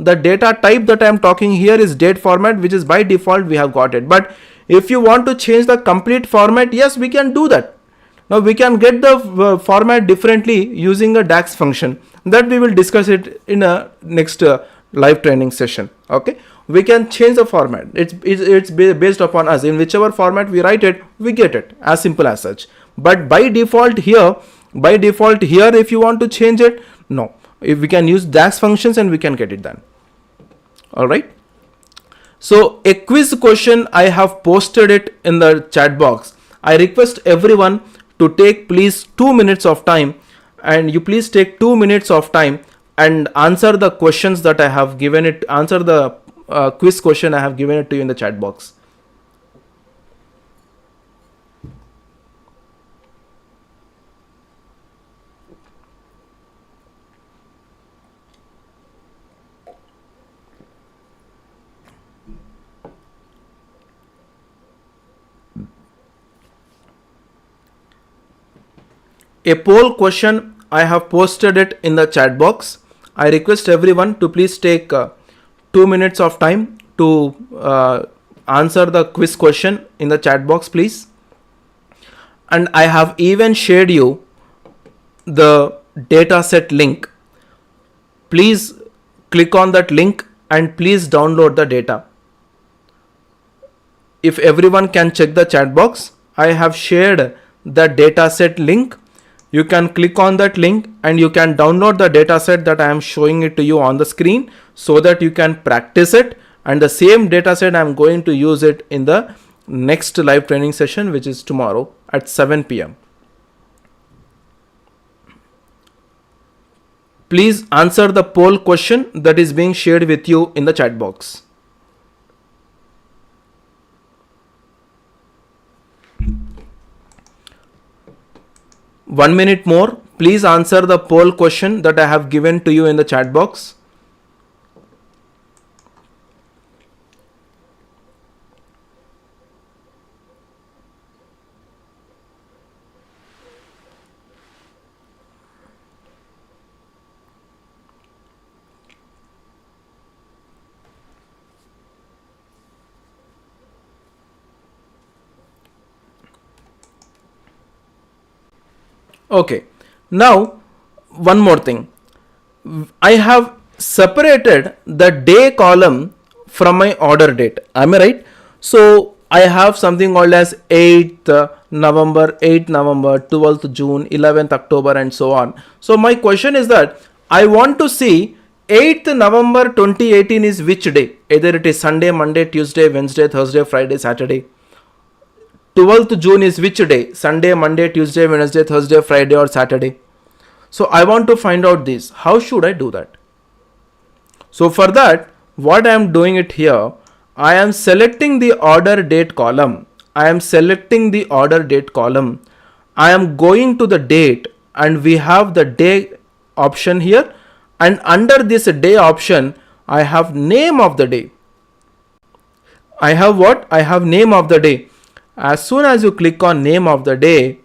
is date format, which is by default we have got it. But if you want to change the complete format, yes, we can do that. Now we can get the format differently using a DAX function. That we will discuss it in a next live training session. Okay, we can change the format. It's based upon us. In whichever format we write it, we get it. As simple as such. But by default here, if you want to change it, no. If we can use DAX functions and we can get it done. All right. So a quiz question, I have posted it in the chat box. I request everyone to take please 2 minutes of time, and you please take 2 minutes of time and answer the questions that I have given it. Answer the quiz question I have given it to you in the chat box. A poll question, I have posted it in the chat box. I request everyone to please take 2 minutes of time to answer the quiz question in the chat box, please. And I have even shared you the dataset link. Please click on that link and please download the data. If everyone can check the chat box, I have shared the dataset link. You can click on that link and you can download the dataset that I am showing it to you on the screen, so that you can practice it. And the same dataset I am going to use it in the next live training session, which is tomorrow at 7 p.m. Please answer the poll question that is being shared with you in the chat box. One minute more. Please answer the poll question that I have given to you in the chat box. Okay. Now, one more thing. I have separated the day column from my order date. Am I right? So I have something called as 8th November, 8th November, 12th June, 11th October, and so on. So my question is that I want to see 8th November 2018 is which day? Either it is Sunday, Monday, Tuesday, Wednesday, Thursday, Friday, Saturday. 12th June is which day? Sunday, Monday, Tuesday, Wednesday, Thursday, Friday, or Saturday. So I want to find out this. How should I do that? So for that, what I am doing it here, I am selecting the order date column. I am selecting the order date column. I am going to the date and we have the day option here. And under this day option, I have name of the day. I have what? I have name of the day. As soon as you click on name of the day,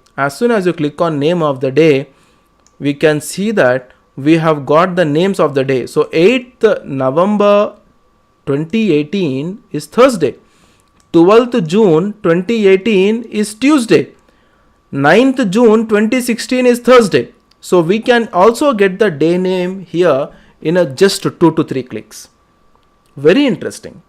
we can see that we have got the names of the day. So 8th November 2018 is Thursday. 12th June 2018 is Tuesday. 9th June 2016 is Thursday. So we can also get the day name here in a just 2 to 3 clicks. Very interesting.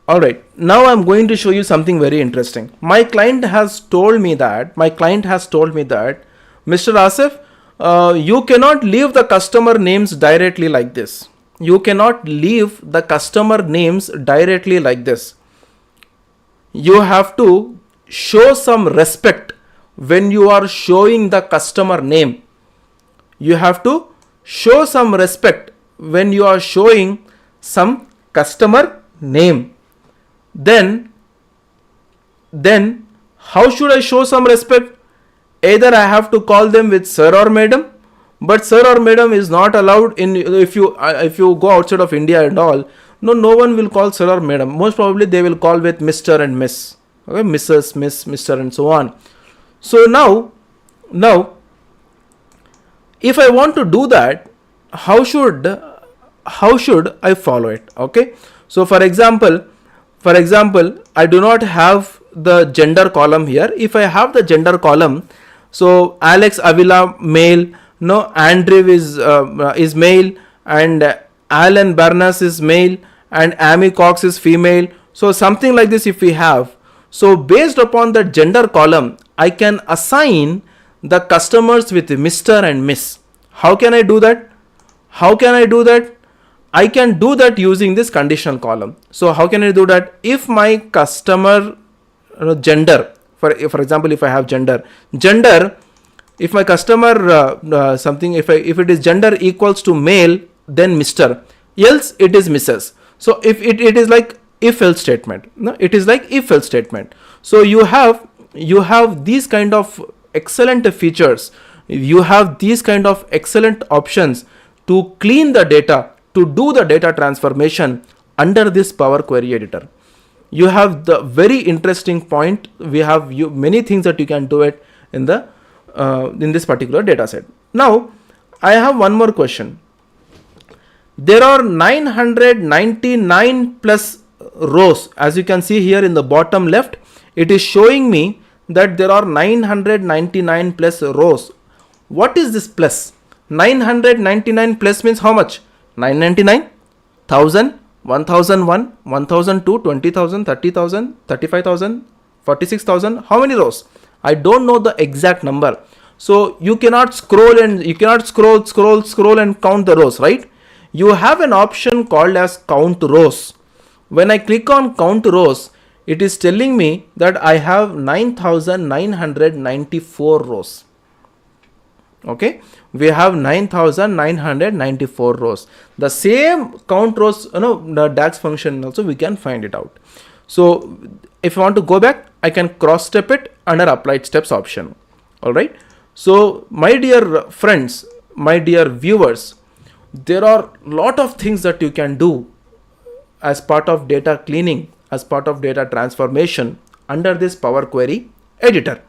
Alright, now I'm going to show you something very interesting. My client has told me that, Mr. Asif, you cannot leave the customer names directly like this. You have to show some respect when you are showing the customer name. You have to show some respect when you are showing some customer name. Then how should I show some respect? Either I have to call them with sir or madam, but sir or madam is not allowed in if you go outside of India and all. No one will call sir or madam. Most probably they will call with Mr. and Miss. Okay, Mrs., Miss, Mr. and so on. So now if I want to do that, how should I follow it? Okay, so for example, I do not have the gender column here. If I have the gender column, so Alex Avila male, no, Andrew is male, and Alan Barnes is male, and Amy Cox is female. So something like this if we have. So based upon the gender column, I can assign the customers with Mr. and Miss. How can I do that? I can do that using this conditional column. So how can I do that? If my customer gender, for example, if I have gender, if my customer if it is gender equals to male, then Mr. Else it is Mrs. So if it is like if else statement. No, it is like if else statement. So you have these kind of excellent features. You have these kind of excellent options to clean the data, to do the data transformation under this Power Query Editor. You have the very interesting point. We have many things that you can do it in this particular data set. Now, I have one more question. There are 999 plus rows. As you can see here in the bottom left, it is showing me that there are 999 plus rows. What is this plus? 999 plus means how much? 999, 1000, 1001, 1002, 20,000, 30,000, 35,000, 46,000. How many rows? I don't know the exact number. So you cannot scroll and scroll and count the rows, right? You have an option called as count rows. When I click on count rows, it is telling me that I have 9,994 rows. Okay, we have 9,994 rows. The same count rows, the DAX function also we can find it out. So if I want to go back, I can cross step it under applied steps option. All right. So my dear friends, my dear viewers, there are a lot of things that you can do as part of data cleaning, as part of data transformation under this Power Query Editor.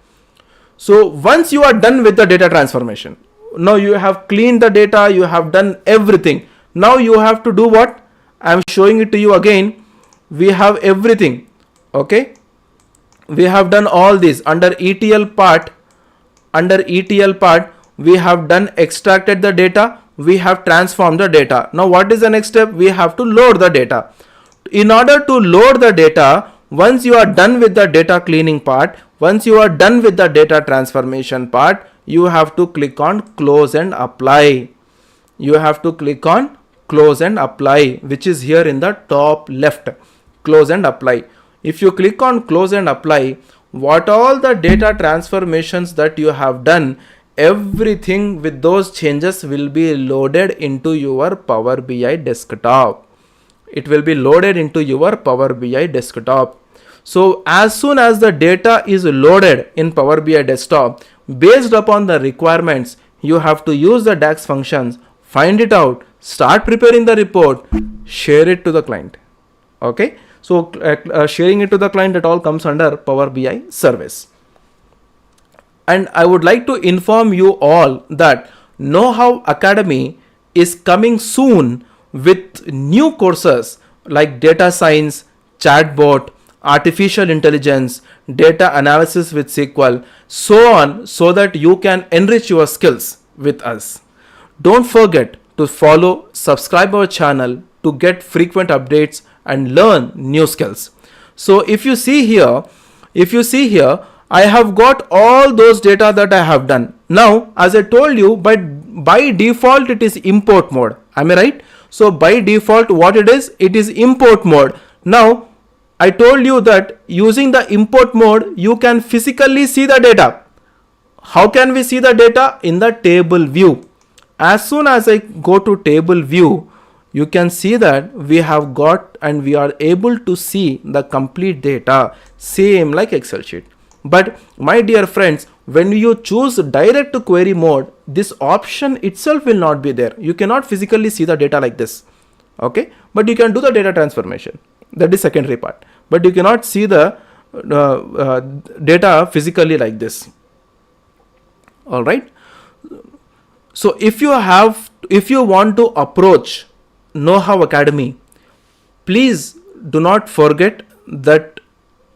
So once you are done with the data transformation, now you have cleaned the data, you have done everything. Now you have to do what? I'm showing it to you again. We have everything. Okay. We have done all this under ETL part. Under ETL part, we have done extracted the data. We have transformed the data. Now what is the next step? We have to load the data. In order to load the data, once you are done with the data cleaning part, once you are done with the data transformation part, you have to click on close and apply. You have to click on close and apply, which is here in the top left. Close and apply. If you click on close and apply, what all the data transformations that you have done, everything with those changes will be loaded into your Power BI desktop. It will be loaded into your Power BI desktop. So as soon as the data is loaded in Power BI desktop, based upon the requirements, you have to use the DAX functions, find it out, start preparing the report, share it to the client. Okay. So sharing it to the client, it all comes under Power BI service. And I would like to inform you all that Know-How Academy is coming soon with new courses like data science, chatbot, artificial intelligence, data analysis with SQL, so on, so that you can enrich your skills with us. Don't forget to follow, subscribe our channel to get frequent updates and learn new skills. So if you see here, I have got all those data that I have done. Now, as I told you, by default, it is import mode. Am I right? So by default, what it is import mode. Now, I told you that using the import mode, you can physically see the data. How can we see the data? In the table view. As soon as I go to table view, you can see that we have got and we are able to see the complete data, same like Excel sheet. But my dear friends, when you choose direct to query mode, this option itself will not be there. You cannot physically see the data like this. Okay, but you can do the data transformation. That is secondary part. But you cannot see the data physically like this. All right. So if you want to approach Know-How Academy, please do not forget that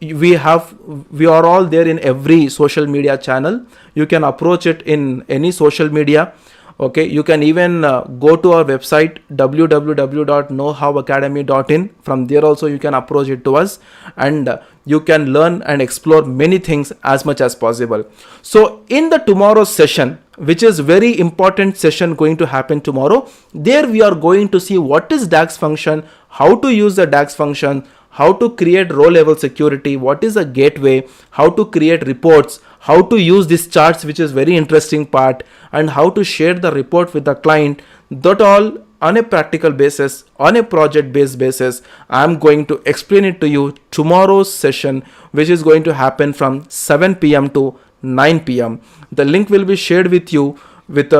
we are all there in every social media channel. You can approach it in any social media. Okay, you can even go to our website www.knowhowacademy.in. From there also you can approach it to us, and you can learn and explore many things as much as possible. So in the tomorrow's session, which is very important session going to happen tomorrow, there we are going to see what is DAX function, how to use the DAX function, how to create row level security, what is a gateway, how to create reports, how to use these charts, which is very interesting part, and how to share the report with the client. That all on a practical basis, on a project based basis, I'm going to explain it to you tomorrow's session, which is going to happen from 7 p.m. to 9 p.m. The link will be shared with you with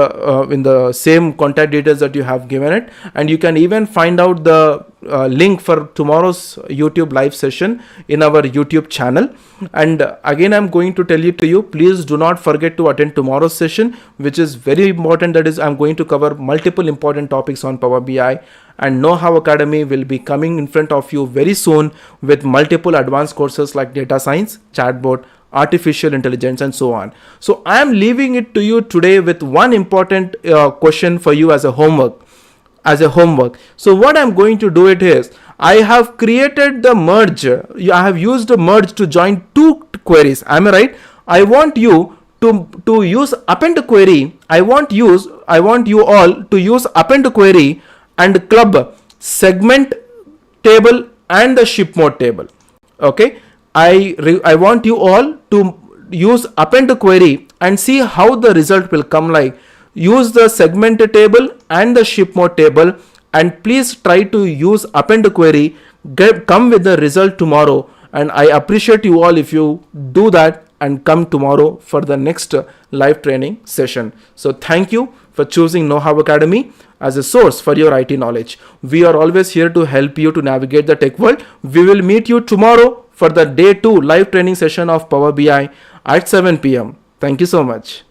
in the same contact details that you have given it, and you can even find out the link for tomorrow's YouTube live session in our YouTube channel. And again, I'm going to tell you please do not forget to attend tomorrow's session, which is very important. That is, I'm going to cover multiple important topics on Power BI, and Know-How Academy will be coming in front of you very soon with multiple advanced courses like data science, chatbot, artificial intelligence, and so on. So I am leaving it to you today with one important question for you as a homework. So what I'm going to do it is, I have created the merge. I have used the merge to join two queries. Am I right? I want you to use append query. I want you all to use append query and club segment table and the ship mode table. Okay. I want you all to use append query and see how the result will come like. Use the segment table and the ship mode table, and please try to use append query, come with the result tomorrow. And I appreciate you all if you do that and come tomorrow for the next live training session. So thank you for choosing Know-How Academy as a source for your IT knowledge. We are always here to help you to navigate the tech world. We will meet you tomorrow for the day 2 live training session of Power BI at 7 p.m. Thank you so much.